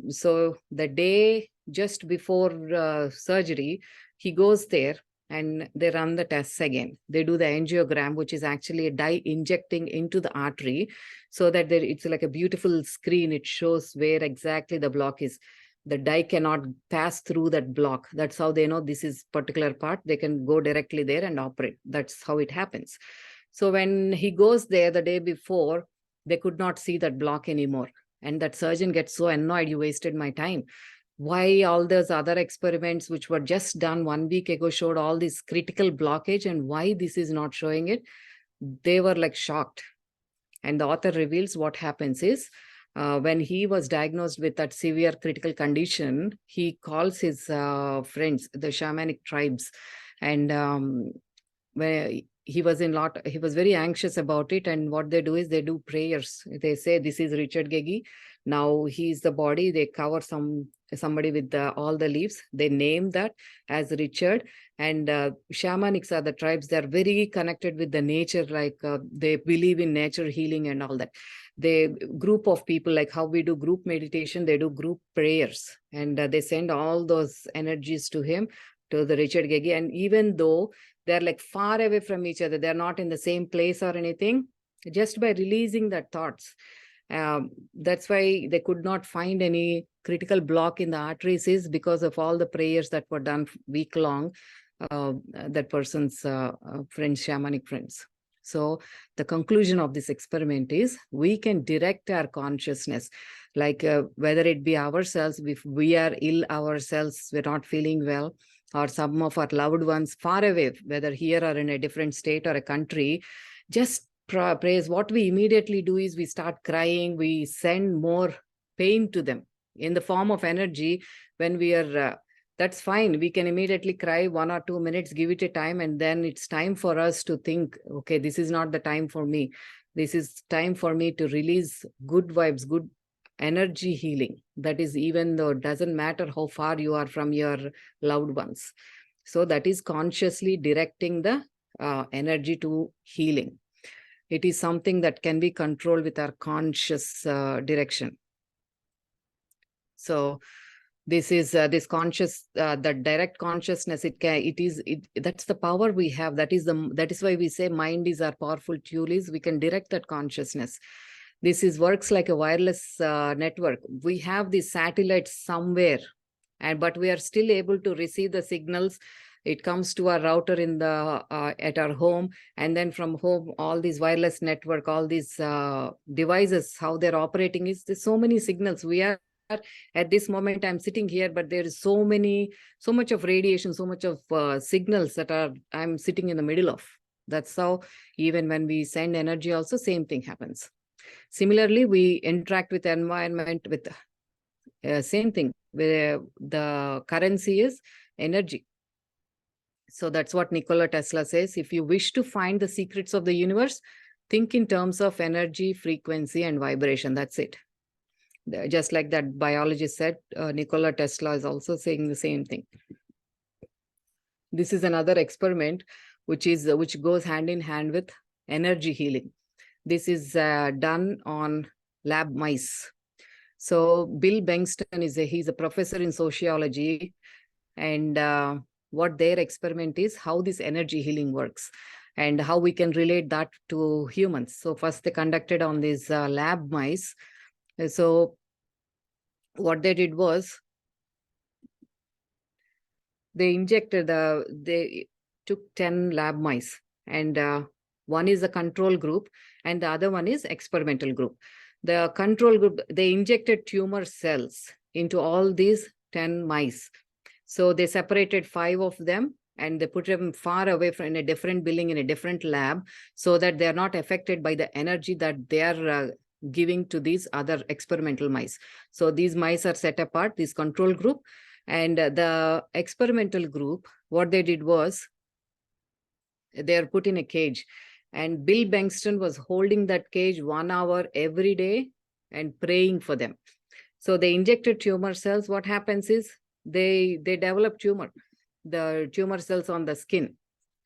so the day just before surgery, he goes there and they run the tests again. They do the angiogram, which is actually a dye injecting into the artery, so that it's like a beautiful screen. It shows where exactly the block is. The dye cannot pass through that block. That's how they know this is particular part. They can go directly there and operate. That's how it happens. So when he goes there the day before, they could not see that block anymore. And that surgeon gets so annoyed, you wasted my time. Why all those other experiments which were just done 1 week ago showed all this critical blockage, and why this is not showing it? They were like shocked. And the author reveals what happens is, when he was diagnosed with that severe critical condition, he calls his friends, the shamanic tribes, and where he was very anxious about it. And what they do is they do prayers. They say, this is Richard Gegi. Now he's the body. They cover somebody with all the leaves. They name that as Richard. And shamanics are the tribes. They're very connected with the nature, like they believe in nature healing and all that. They group of people, like how we do group meditation, they do group prayers. And they send all those energies to him, to the Richard Gegi. And even though they're like far away from each other, they're not in the same place or anything, just by releasing that thoughts. That's why they could not find any critical block in the arteries, is because of all the prayers that were done week long, that person's friends, shamanic friends. So the conclusion of this experiment is, we can direct our consciousness, like whether it be ourselves, if we are ill ourselves, we're not feeling well, or some of our loved ones far away, whether here or in a different state or a country, just praise. What we immediately do is we start crying, we send more pain to them in the form of energy. When we are, that's fine. We can immediately cry 1 or 2 minutes, give it a time, and then it's time for us to think, okay, this is not the time for me. This is time for me to release good vibes, good energy healing. That is, even though it doesn't matter how far you are from your loved ones. So that is consciously directing the energy to healing. It is something that can be controlled with our conscious direction. So this is this conscious, that direct consciousness. That's the power we have. That is why we say mind is our powerful tool. Is we can direct that consciousness. This works like a wireless network. We have these satellites somewhere, but we are still able to receive the signals. It comes to our router in the at our home, and then from home, all these wireless network, all these devices, how they're operating is, there's so many signals. We are at this moment, I'm sitting here, but there is so much of radiation, so much of signals that I'm sitting in the middle of. That's how, even when we send energy also, same thing happens. Similarly, we interact with the environment with same thing, where the currency is energy. So that's what Nikola Tesla says. If you wish to find the secrets of the universe, think in terms of energy, frequency, and vibration. That's it. Just like that biologist said, Nikola Tesla is also saying the same thing. This is another experiment which goes hand in hand with energy healing. This is done on lab mice. So Bill Bengston he's a professor in sociology, and what their experiment is, how this energy healing works and how we can relate that to humans. So first they conducted on these lab mice. So what they did was, they took 10 lab mice, and one is a control group and the other one is experimental group. The control group, they injected tumor cells into all these 10 mice. So they separated 5 of them and they put them far away from, in a different building, in a different lab, so that they are not affected by the energy that they are giving to these other experimental mice. So these mice are set apart, this control group, and the experimental group, what they did was they are put in a cage, and Bill Bengston was holding that cage 1 hour every day and praying for them. So they injected tumor cells. What happens is they develop the tumor cells on the skin.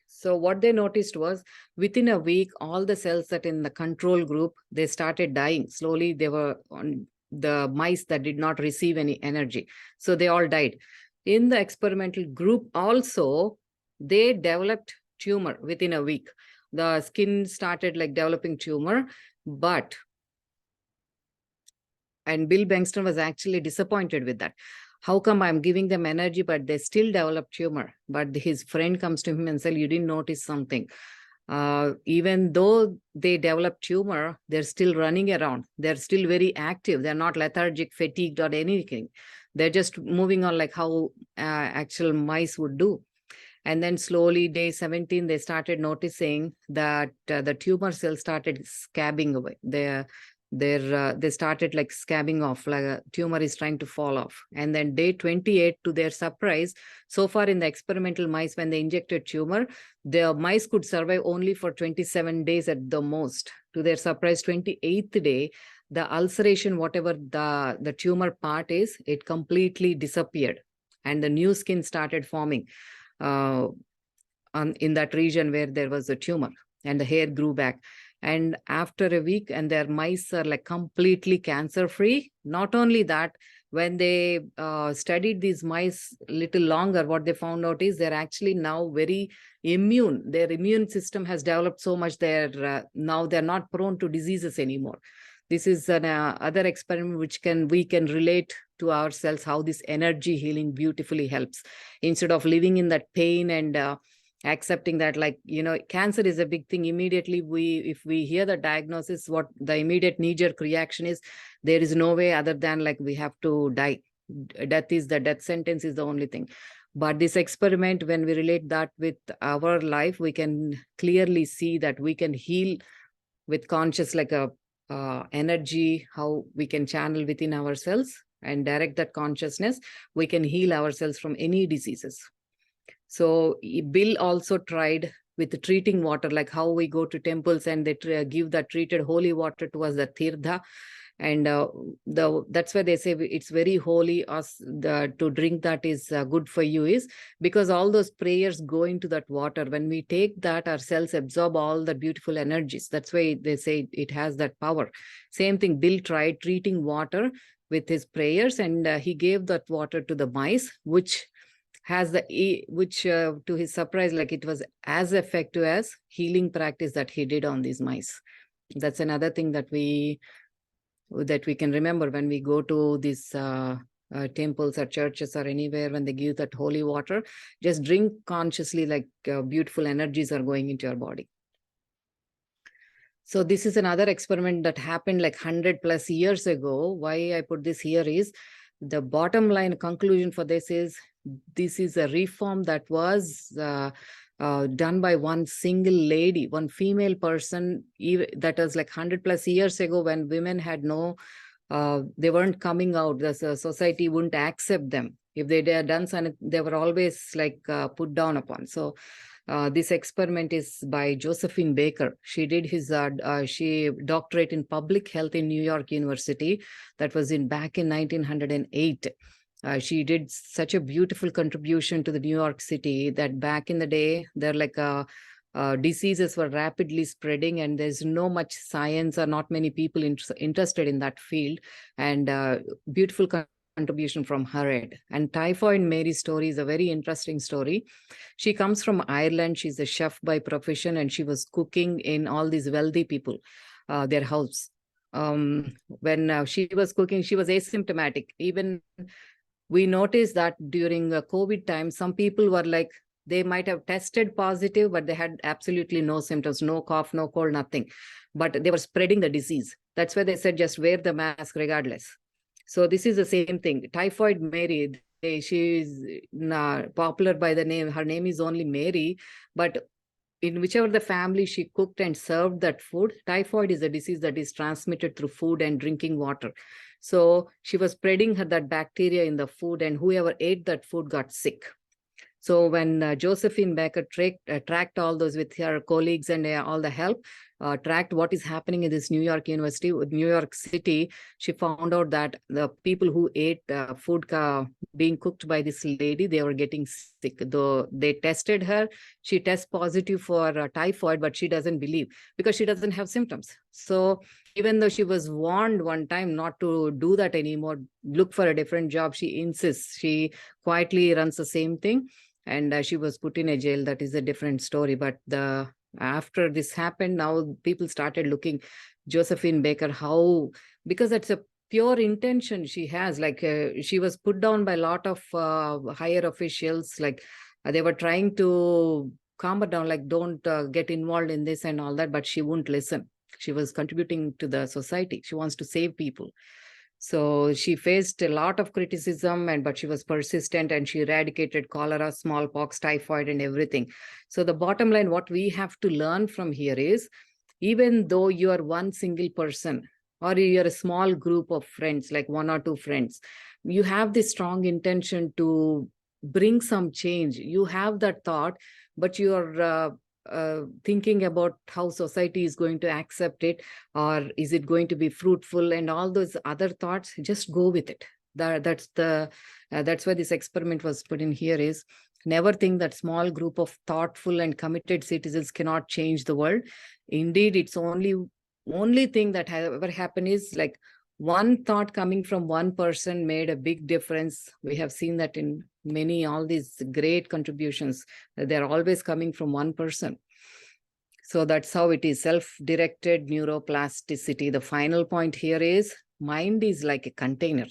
So what they noticed was within a week, all the cells that in the control group, they started dying. Slowly, they were on the mice that did not receive any energy. So they all died. In the experimental group also, they developed tumor within a week. The skin started like developing tumor, and Bill Bengston was actually disappointed with that. How come I'm giving them energy, but they still develop tumor? But his friend comes to him and says, you didn't notice something. Even though they develop tumor, they're still running around. They're still very active. They're not lethargic, fatigued, or anything. They're just moving on like how actual mice would do. And then slowly, day 17, they started noticing that the tumor cells started scabbing away. They started like scabbing off, like a tumor is trying to fall off. And then day 28, to their surprise, so far in the experimental mice, when they injected tumor, the mice could survive only for 27 days at the most. To their surprise, 28th day, the ulceration, whatever the tumor part is, it completely disappeared. And the new skin started forming in that region where there was a tumor, and the hair grew back. And after a week, and their mice are like completely cancer-free. Not only that, when they studied these mice a little longer, what they found out is they're actually now very immune. Their immune system has developed so much, now they're not prone to diseases anymore. This is an other experiment which we can relate to ourselves, how this energy healing beautifully helps. Instead of living in that pain and accepting that, like, cancer is a big thing. Immediately, if we hear the diagnosis, what the immediate knee-jerk reaction is, there is no way other than like we have to die. Death sentence is the only thing. But this experiment, when we relate that with our life, we can clearly see that we can heal with conscious, like a energy, how we can channel within ourselves and direct that consciousness. We can heal ourselves from any diseases. So Bill also tried with treating water, like how we go to temples and they give that treated holy water to us, the tirtha. And that's why they say it's very holy. To drink that is good for you, is because all those prayers go into that water. When we take that, our cells absorb all the beautiful energies. That's why they say it has that power. Same thing, Bill tried treating water with his prayers, and he gave that water to the mice, which to his surprise, like it was as effective as healing practice that he did on these mice. That's another thing that we can remember when we go to these temples or churches or anywhere. When they give that holy water, just drink consciously, like beautiful energies are going into your body. So this is another experiment that happened like 100+ years ago. Why I put this here is, the bottom line conclusion for this is a reform that was done by one single lady, one female person. That was like 100+ years ago, when women had they weren't coming out. The society wouldn't accept them. If they had done something, they were always like put down upon. So this experiment is by Josephine Baker. She did his doctorate in public health in New York University. That was back in 1908. She did such a beautiful contribution to the New York City that back in the day, they're like diseases were rapidly spreading, and there's no much science or not many people interested in that field. And beautiful contribution from her head. And Typhoid Mary's story is a very interesting story. She comes from Ireland. She's a chef by profession, and she was cooking in all these wealthy people, their house. When she was cooking, she was asymptomatic. Even we noticed that during COVID time, some people were like, they might have tested positive, but they had absolutely no symptoms, no cough, no cold, nothing. But they were spreading the disease. That's why they said, just wear the mask regardless. So this is the same thing. Typhoid Mary, she is popular by the name. Her name is only Mary, but in whichever the family she cooked and served that food, typhoid is a disease that is transmitted through food and drinking water. So she was spreading that bacteria in the food, and whoever ate that food got sick. So when Josephine Baker tracked all those with her colleagues and all the help, tracked what is happening in this New York University, New York City, she found out that the people who ate food being cooked by this lady, they were getting sick. Though they tested her, she tests positive for typhoid, but she doesn't believe because she doesn't have symptoms. So even though she was warned one time not to do that anymore, look for a different job, she insists. She quietly runs the same thing. And she was put in a jail. That is a different story. But after this happened, now people started looking Josephine Baker, how, because that's a pure intention she has. Like she was put down by a lot of higher officials. Like they were trying to calm her down, like don't get involved in this and all that. But she wouldn't listen. She was contributing to the society. She wants to save people. So she faced a lot of criticism, but she was persistent, and she eradicated cholera, smallpox, typhoid, and everything. So the bottom line, what we have to learn from here is, even though you are one single person or you're a small group of friends, like one or two friends, you have this strong intention to bring some change. You have that thought, but you're thinking about how society is going to accept it, or is it going to be fruitful, and all those other thoughts. Just go with it. That's why this experiment was put in here, is never think that small group of thoughtful and committed citizens cannot change the world. Indeed, it's only thing that has ever happened is like one thought coming from one person made a big difference. We have seen that in all these great contributions, they're always coming from one person. So that's how it is, self-directed neuroplasticity. The final point here is, mind is like a container.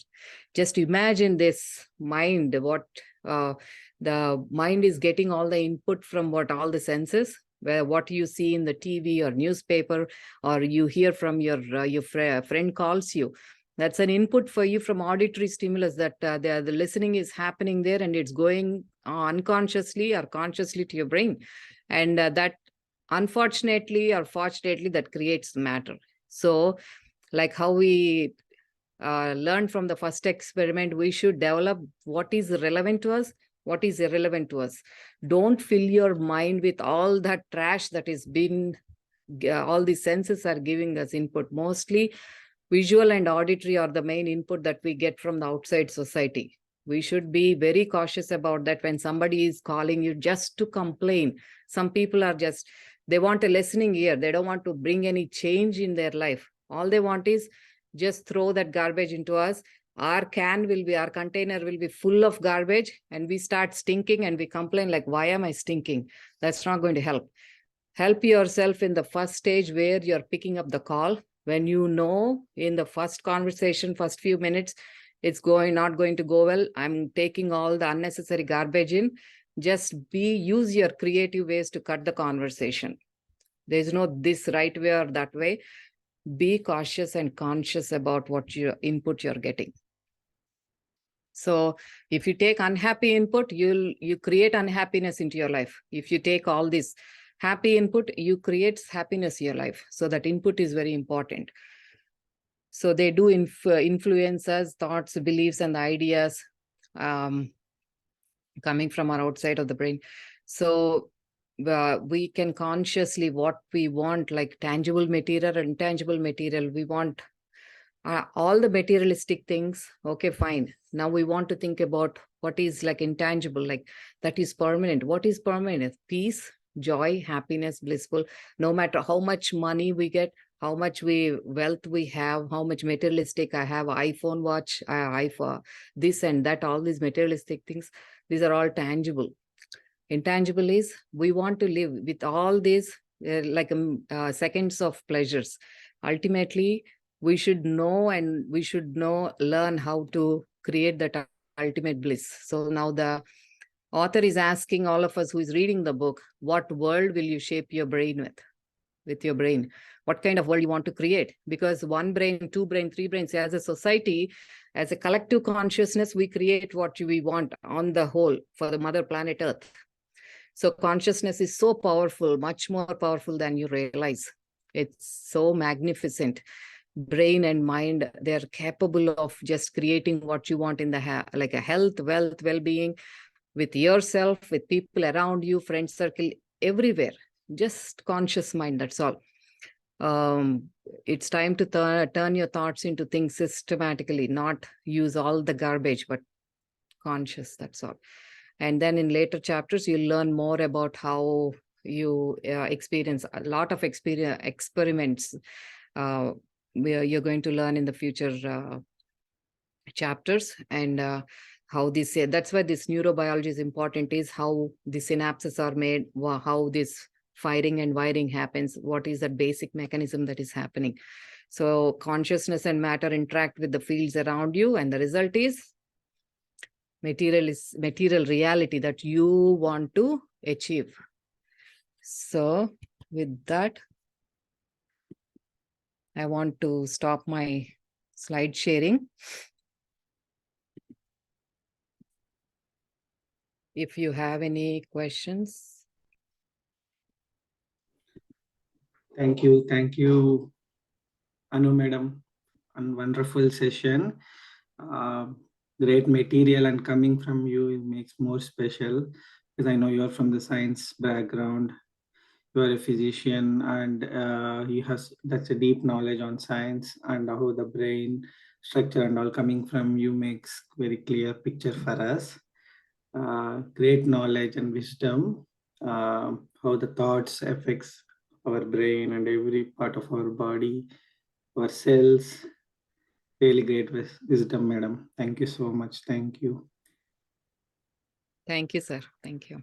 Just imagine this mind, what the mind is getting all the input from all the senses, where what you see in the TV or newspaper, or you hear from your friend calls you. That's an input for you from auditory stimulus, that the listening is happening there, and it's going unconsciously or consciously to your brain. And that, unfortunately or fortunately, that creates matter. So like how we learned from the first experiment, we should develop what is relevant to us, what is irrelevant to us. Don't fill your mind with all that trash that is been, all the senses are giving us input. Mostly visual and auditory are the main input that we get from the outside society. We should be very cautious about that. When somebody is calling you just to complain, some people are just, they want a listening ear. They don't want to bring any change in their life. All they want is just throw that garbage into us. Our container will be full of garbage, and we start stinking, and we complain like, why am I stinking? That's not going to help. Help yourself in the first stage where you're picking up the call. When you know in the first conversation, first few minutes, it's not going to go well, I'm taking all the unnecessary garbage in. Just use your creative ways to cut the conversation. There's no this right way or that way. Be cautious and conscious about what your input you're getting. So if you take unhappy input, you create unhappiness into your life. If you take all this happy input, you create happiness in your life. So that input is very important. So they do influence us, thoughts, beliefs, and ideas coming from our outside of the brain. So we can consciously what we want, like tangible material and intangible material. We want all the materialistic things. Okay, fine. Now we want to think about what is like intangible, like that is permanent. What is permanent? Peace, joy, happiness, blissful. No matter how much money we get, how much wealth we have, how much materialistic I have, iPhone watch, iPhone, this and that, all these materialistic things, these are all tangible. Intangible is, we want to live with all these seconds of pleasures. Ultimately, we should know, and we should learn how to create that ultimate bliss. So now the author is asking all of us who is reading the book, what world will you shape your brain with your brain? What kind of world you want to create? Because one brain, two brain, three brains, as a society, as a collective consciousness, we create what we want on the whole for the mother planet Earth. So consciousness is so powerful, much more powerful than you realize. It's so magnificent. Brain and mind, they're capable of just creating what you want in the like a health, wealth, well-being, with yourself, with people around you, friend circle, everywhere. Just conscious mind, that's all. It's time to turn your thoughts into things systematically, not use all the garbage, but conscious, that's all. And then in later chapters, you'll learn more about how you experience a lot of experiments where you're going to learn in the future chapters, and how this, that's why this neurobiology is important, is how the synapses are made, how this firing and wiring happens, what is that basic mechanism that is happening. So consciousness and matter interact with the fields around you, and the result is material reality that you want to achieve. So with that, I want to stop my slide sharing. If you have any questions. Thank you, Anu madam, and wonderful session. Great material, and coming from you, it makes more special, because I know you are from the science background. You are a physician, and you have that's a deep knowledge on science and how the brain structure and all coming from you makes very clear picture for us. Great knowledge and wisdom, how the thoughts affects our brain and every part of our body, our cells. Really great wisdom, madam. Thank you so much. Thank you. Thank you, sir. Thank you.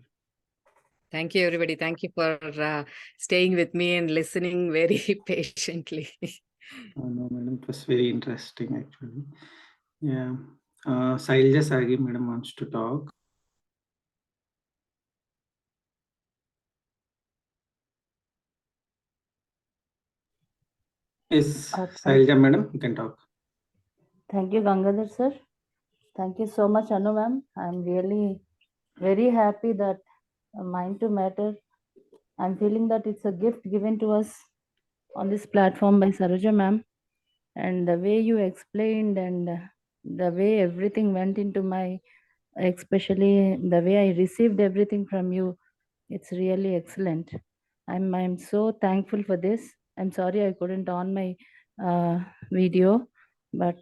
Thank you, everybody. Thank you for staying with me and listening very patiently. No, madam, it was very interesting, actually. Yeah. Sailja Sagi, madam, wants to talk. Yes, Sailja, madam, you can talk. Thank you, Gangadhar sir. Thank you so much, Anu ma'am. I'm really very happy that Mind to Matter, I'm feeling that it's a gift given to us on this platform by Saroja ma'am. And the way you explained and the way everything went into my, especially the way I received everything from you, it's really excellent. I'm so thankful for this. I'm sorry I couldn't on my video, but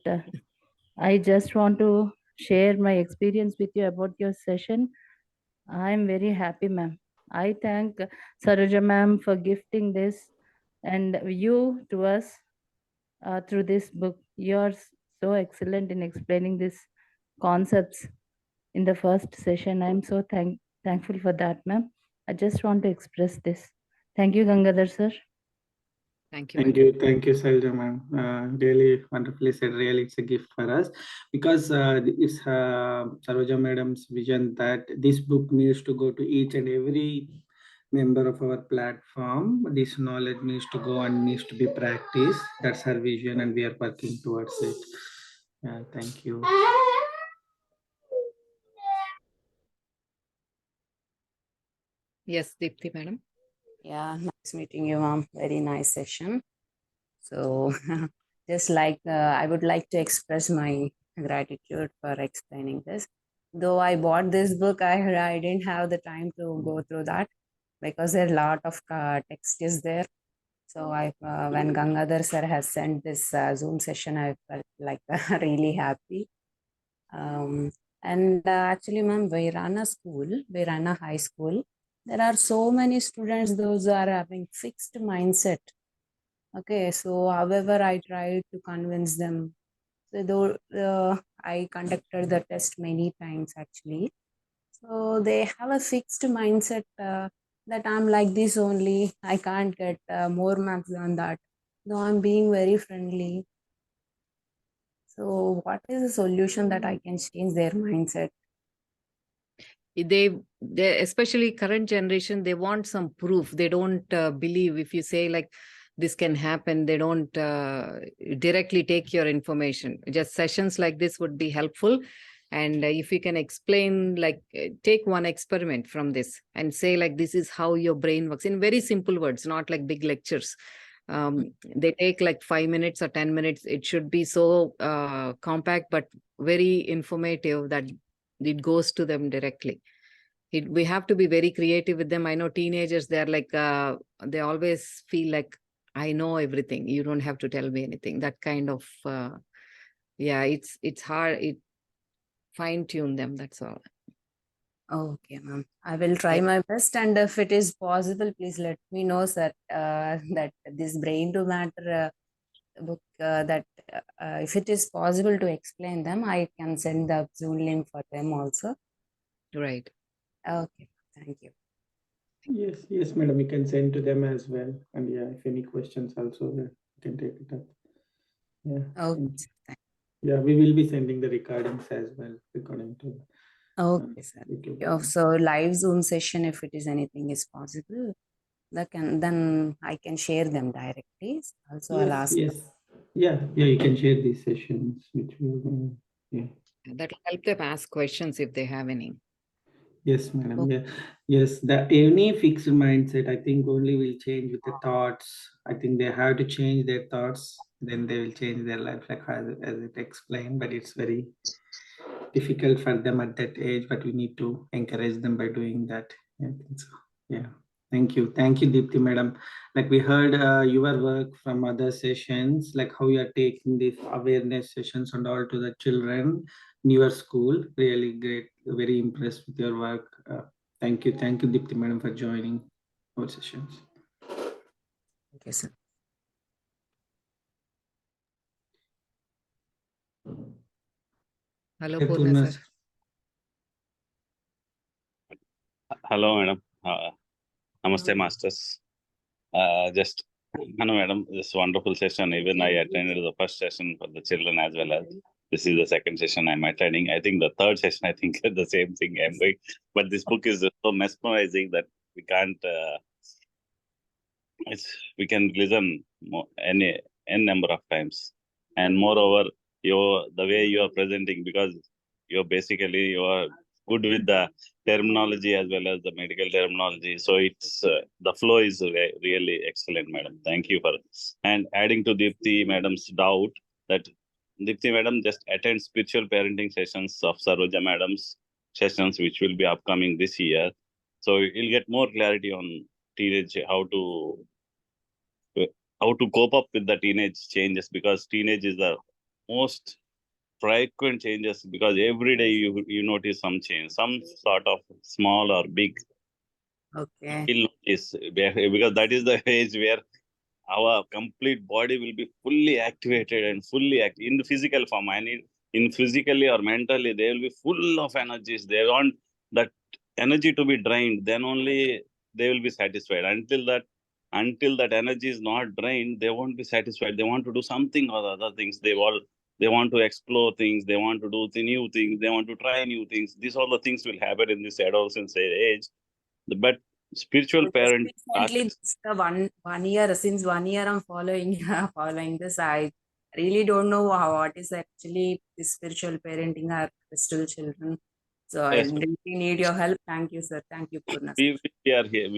I just want to share my experience with you about your session. I'm very happy, ma'am. I thank Saroja ma'am for gifting this and you to us through this book. You're so excellent in explaining these concepts in the first session. I'm so thankful for that, ma'am. I just want to express this. Thank you, Gangadhar sir. Thank you. Thank you, Sailja ma'am. Really wonderfully said. Really, it's a gift for us, because it's Saroja madam's vision that this book needs to go to each and every member of our platform. This knowledge needs to go and needs to be practiced. That's her vision, and we are working towards it. Thank you. Yes, Deepthi madam. Yeah, nice meeting you, ma'am. Very nice session. So, just like I would like to express my gratitude for explaining this. Though I bought this book, I didn't have the time to go through that because there are a lot of text is there. So when Gangadhar sir has sent this Zoom session, I felt like really happy. And actually, ma'am, we run a high school. There are so many students, those are having fixed mindset. Okay, so however, I tried to convince them. So though I conducted the test many times actually. So they have a fixed mindset that I'm like this only. I can't get more marks than that. Though I'm being very friendly. So what is the solution that I can change their mindset? They especially current generation, they want some proof. They don't believe if you say like this can happen. They don't directly take your information. Just sessions like this would be helpful. And if you can explain, like take one experiment from this and say like, this is how your brain works in very simple words, not like big lectures. They take like 5 minutes or 10 minutes. It should be so compact, but very informative that it goes to them directly. We have to be very creative with them. I know teenagers, they're like, they always feel like, I know everything. You don't have to tell me anything. That kind of, yeah, it's hard. It fine tune them. That's all. Okay, ma'am. I will try Yeah. my best, and if it is possible, please let me know, sir, that this brain to matter book, that if it is possible to explain them, I can send the Zoom link for them also. Right. Okay, thank you. Yes, madam. We can send to them as well. And yeah, if any questions also, we can take it up. Yeah. Okay, And sir. Thank yeah, we will be sending the recordings as well, according to. Okay, sir. YouTube. So live Zoom session, if it is anything is possible, then I can share them directly. Also, I'll ask. Yes. Yeah, you can share these sessions, which we are going. Yeah. That will help them ask questions if they have any. Yes, madam. Okay. Yeah. Yes, the any fixed mindset, I think only will change with the thoughts. I think they have to change their thoughts, then they will change their life, like as it explained, but it's very difficult for them at that age, but we need to encourage them by doing that. I think so. Yeah. Thank you, Deepti madam. Like we heard your work from other sessions, like how you are taking these awareness sessions and all to the children in your school. Really great, very impressed with your work. Thank you, Deepti madam, for joining our sessions. Okay, sir. Hello, Hey, Purna Purna. sir. Hello, madam. Namaste, masters. Just, hello, madam. This wonderful session. Even I attended the first session for the children as well as this is the second session I'm attending. I think the third session, I think the same thing I'm doing. But this book is so mesmerizing that we can't. We can listen any number of times, and moreover, the way you are presenting, because you are good with the terminology as well as the medical terminology. So it's the flow is really excellent, madam. Thank you for. And adding to Deepti madam's doubt, that Deepti madam just attend spiritual parenting sessions of Saroja madam's sessions, which will be upcoming this year. So you'll get more clarity on teenage, how to cope up with the teenage changes, because teenage is the most frequent changes, because every day you notice some change, some sort of small or big. Okay. You'll notice, because that is the age where our complete body will be fully activated and fully in the physical form. I mean, in physically or mentally, they will be full of energies. They want that energy to be drained. Then only they will be satisfied. Until that energy is not drained, they won't be satisfied. They want to do something or other things. They want to explore things. They want to do the new things. They want to try new things. These all the things will happen in this adolescence age. But spiritual parent. Recently, this the one year, since 1 year I'm following following this. I really don't know what is actually this spiritual parenting our crystal children. So I Yes, really need your help. Thank you, sir. Thank you, Purna. we are here.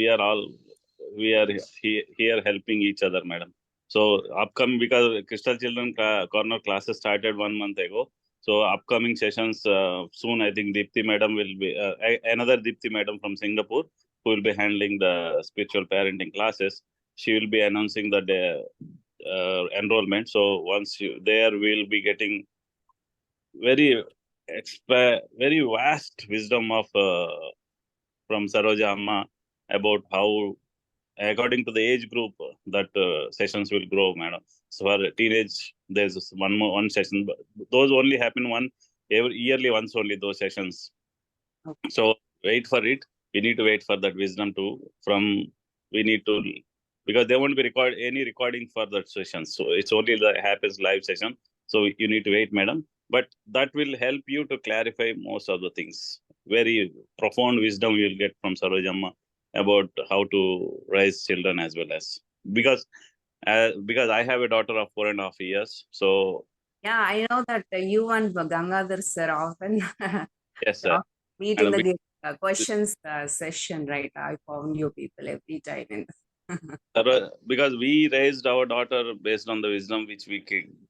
We are here helping each other, madam. So upcoming, because Crystal Children Corner classes started 1 month ago. So upcoming sessions soon, I think Deepti madam will be another Deepti madam from Singapore who will be handling the spiritual parenting classes. She will be announcing the enrollment. So once there, we'll be getting very very vast wisdom of from Saroja Amma about how, according to the age group, that sessions will grow, madam. So for teenage, there's one session, but those only happen every yearly once only, those sessions. Okay. So wait for it. We need to wait for that wisdom we need to, because they won't be any recording for that session. So it's only the happens live session. So you need to wait, madam. But that will help you to clarify most of the things. Very profound wisdom you'll get from Sarojamma about how to raise children as well as, because I have a daughter of 4.5 years. So Yeah, I know that you and Gangadhar sir often Yes, sir. meet in Madam, the questions session, right? I found you people every time. because we raised our daughter based on the wisdom which we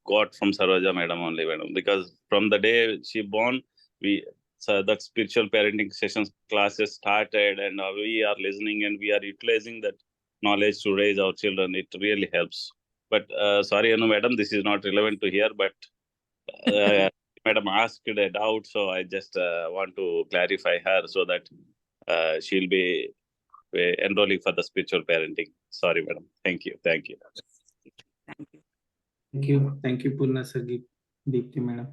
got from Saroja madam only, madam. Because from the day she born, we so that spiritual parenting sessions classes started, and we are listening and we are utilizing that knowledge to raise our children. It really helps. But sorry, Anu madam, this is not relevant to here. But madam asked a doubt, so I just want to clarify her so that she'll be enrolling for the spiritual parenting. Sorry, madam. Thank you. Thank you. Thank you. Thank you. Thank you, Purna sir, Deepti madam.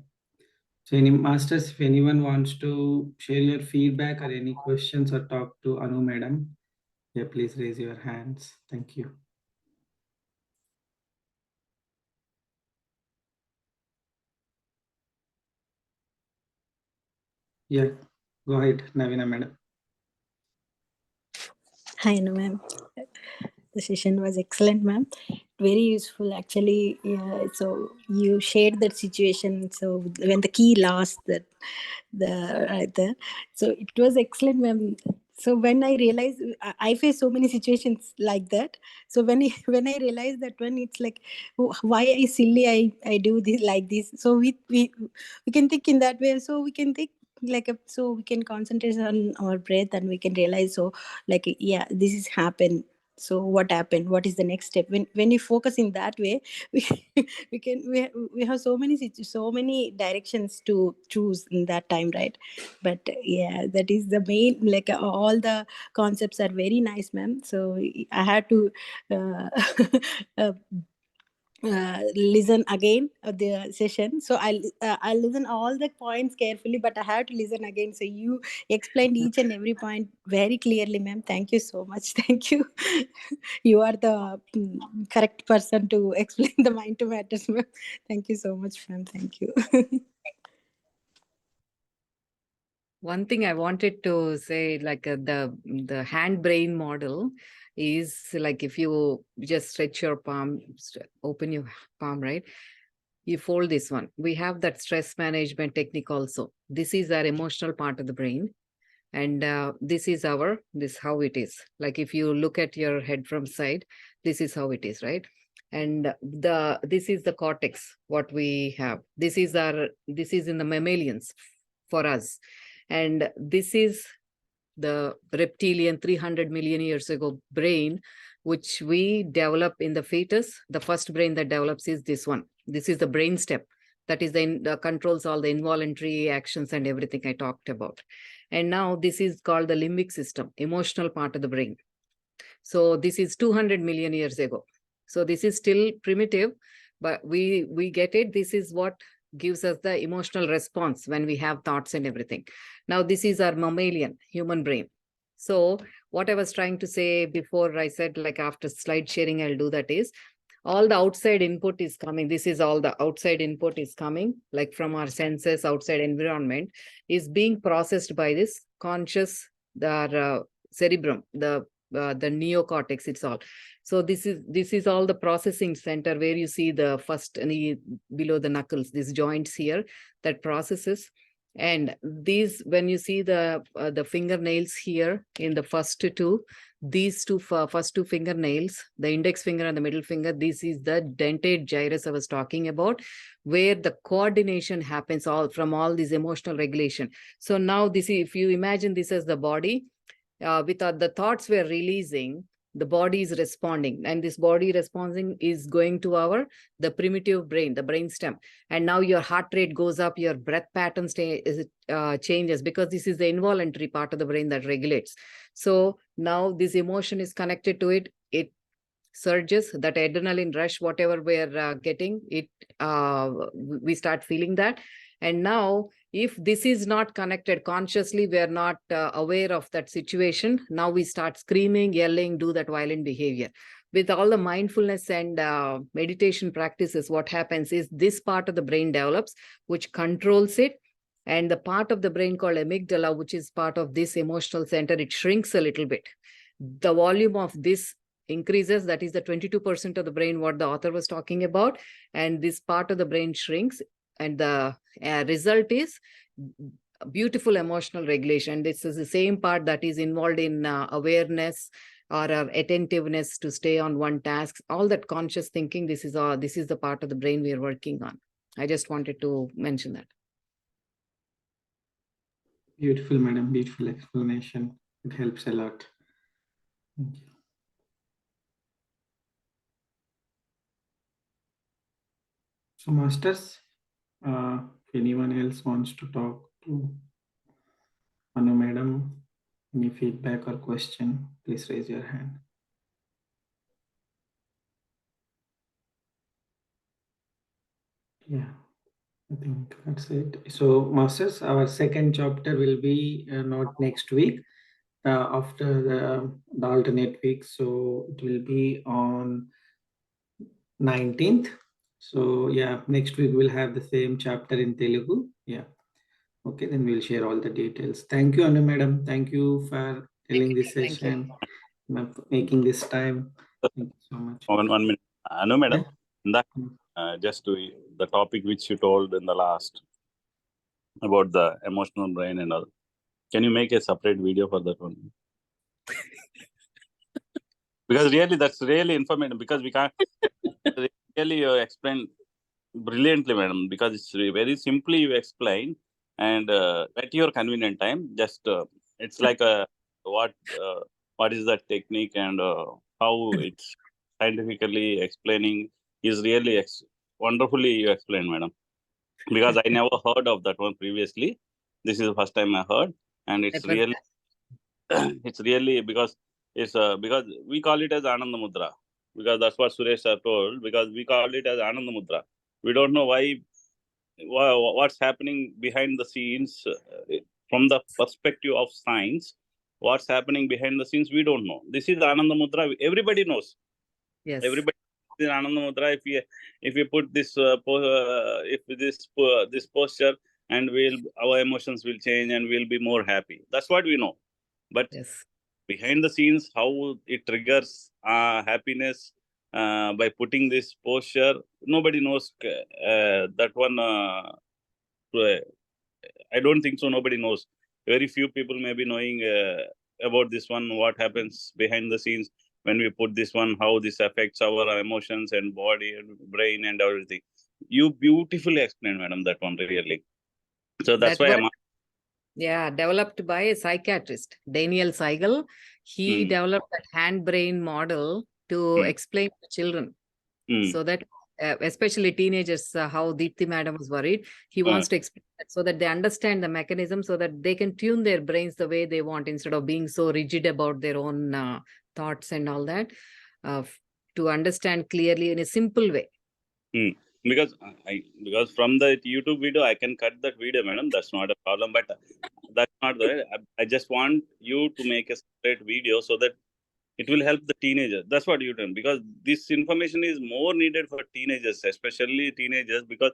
So any masters, if anyone wants to share your feedback or any questions or talk to Anu madam, yeah, please raise your hands. Thank you. Yeah, go ahead, Navina madam. Hi, no, ma'am. The session was excellent, ma'am. Very useful, actually. Yeah, so you shared that situation. So when the key lost that, the right there. So it was excellent, ma'am. So when I realized, I face so many situations like that. So when I, when I realized that one, it's like, why I silly I do this like this. So we can think in that way. So we can think like so we can concentrate on our breath and we can realize, so like, yeah, this is happened, so what happened, what is the next step. When you focus in that way, we we have so many directions to choose in that time, right? But yeah, that is the main, like, all the concepts are very nice, ma'am. So I had to uh, uh, listen again the session. So I listen all the points carefully, but I have to listen again. So you explained each and every point very clearly, ma'am. Thank you so much. Thank you. You are the correct person to explain the mind to matters, ma'am. Thank you so much, ma'am. Thank you. One thing I wanted to say, like the hand brain model is like, if you just stretch your palm, open your palm, right? You fold this one. We have that stress management technique also. This is our emotional part of the brain. And this is how it is. Like if you look at your head from side, this is how it is, right? And this is the cortex, what we have. This is in the mammalians for us. And this is the reptilian 300 million years ago brain, which we develop in the fetus. The first brain that develops is this one. This is the brain stem. That is the controls all the involuntary actions and everything I talked about. And now this is called the limbic system, emotional part of the brain. So this is 200 million years ago. So this is still primitive, but we get it. This is what gives us the emotional response when we have thoughts and everything. Now this is our mammalian human brain. So what I was trying to say before, I said, like, after slide sharing, I'll do that, is all the outside input is coming. This is all the outside input is coming, like from our senses, outside environment, is being processed by this conscious, the cerebrum, the neocortex, it's all. So this is all the processing center where you see the first below the knuckles, these joints here that processes. And these, when you see the fingernails here in the first two, these first two fingernails, the index finger and the middle finger, this is the dentate gyrus I was talking about, where the coordination happens all from all this emotional regulation. So now this is, if you imagine this as the body, with the thoughts we're releasing, the body is responding, and this body responding is going to the primitive brain, the brain stem. And now your heart rate goes up, your breath pattern changes, because this is the involuntary part of the brain that regulates. So now this emotion is connected to it. It surges, that adrenaline rush, whatever we're getting, we start feeling that. And now, if this is not connected consciously, we are not aware of that situation, now we start screaming, yelling, do that violent behavior. With all the mindfulness and meditation practices, what happens is this part of the brain develops, which controls it. And the part of the brain called amygdala, which is part of this emotional center, it shrinks a little bit. The volume of this increases. That is the 22% of the brain what the author was talking about. And this part of the brain shrinks. And the result is beautiful emotional regulation. This is the same part that is involved in awareness or attentiveness to stay on one task. All that conscious thinking, this is the part of the brain we are working on. I just wanted to mention that. Beautiful, madam. Beautiful explanation. It helps a lot. Thank you. So, masters, if anyone else wants to talk to Anu madam, any feedback or question, please raise your hand. Yeah, I think that's it. So, masters, our second chapter will be not next week, after the alternate week. So it will be on 19th. So yeah, next week we'll have the same chapter in Telugu. Yeah. Okay, then we'll share all the details. Thank you, Anu madam. Thank you for telling this Thank you. session, making this time. Thank you so much. One minute. No, madam. Yeah. Just to the topic which you told in the last about the emotional brain and all. Can you make a separate video for that one? Because really, that's really informative. Because we can't really explain brilliantly, madam. Because it's very simply you explain, and at your convenient time. Just it's like what is that technique and how it's scientifically explaining is really wonderfully you explain, madam. Because I never heard of that one previously. This is the first time I heard, and it's really it's really because we call it as Ananda Mudra, because that's what Suresh sir told, because we call it as Ananda Mudra. We don't know what's happening behind the scenes from the perspective of science. What's happening behind the scenes, we don't know. This is Ananda Mudra. Everybody knows. Yes. Everybody in Ananda Mudra. If we put this this posture, and our emotions will change and we'll be more happy. That's what we know. But yes, behind the scenes, how it triggers happiness by putting this posture, nobody knows that one. I don't think so. Nobody knows. Very few people may be knowing about this one. What happens behind the scenes when we put this one? How this affects our emotions and body and brain and everything. You beautifully explained, madam, that one really. So that's why I'm. Yeah, developed by a psychiatrist, Daniel Siegel. He developed that hand-brain model to explain to children, so that especially teenagers, how Deepthi madam was worried. He wants to explain that so that they understand the mechanism, so that they can tune their brains the way they want instead of being so rigid about their own thoughts and all that, to understand clearly in a simple way. Because from the YouTube video, I can cut that video, madam. That's not a problem. But that's not the. I just want you to make a separate video so that it will help the teenagers. That's what you do. Because this information is more needed for teenagers, especially teenagers, because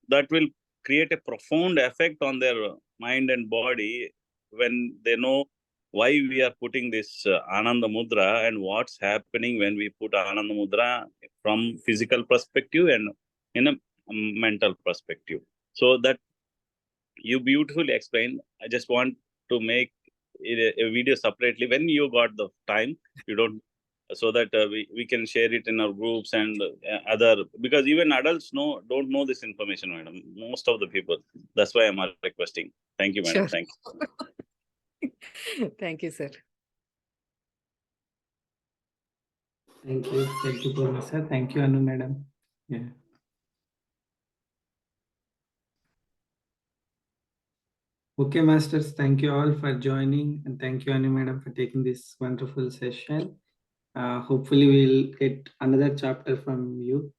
that will create a profound effect on their mind and body when they know why we are putting this Ananda Mudra and what's happening when we put Ananda Mudra from physical perspective and in a mental perspective. So that you beautifully explained. I just want to make a video separately when you got the time. You don't, so that we can share it in our groups and other, because even adults don't know this information, madam. Most of the people. That's why I'm requesting. Thank you, madam. Sure. Thank you. Thank you, sir. Thank you, Purna sir. Thank you, Anu madam. Yeah. Okay, masters. Thank you all for joining, and thank you, Anu madam, for taking this wonderful session. Hopefully, we'll get another chapter from you,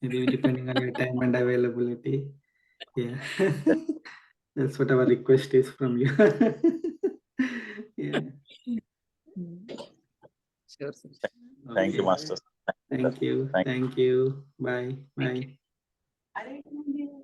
maybe depending on your time and availability. Yeah, that's what our request is from you. Yeah. Sure, sir. Thank you, Okay. masters. Thank you. Thank you. Thank you. Bye. Thank Bye. you.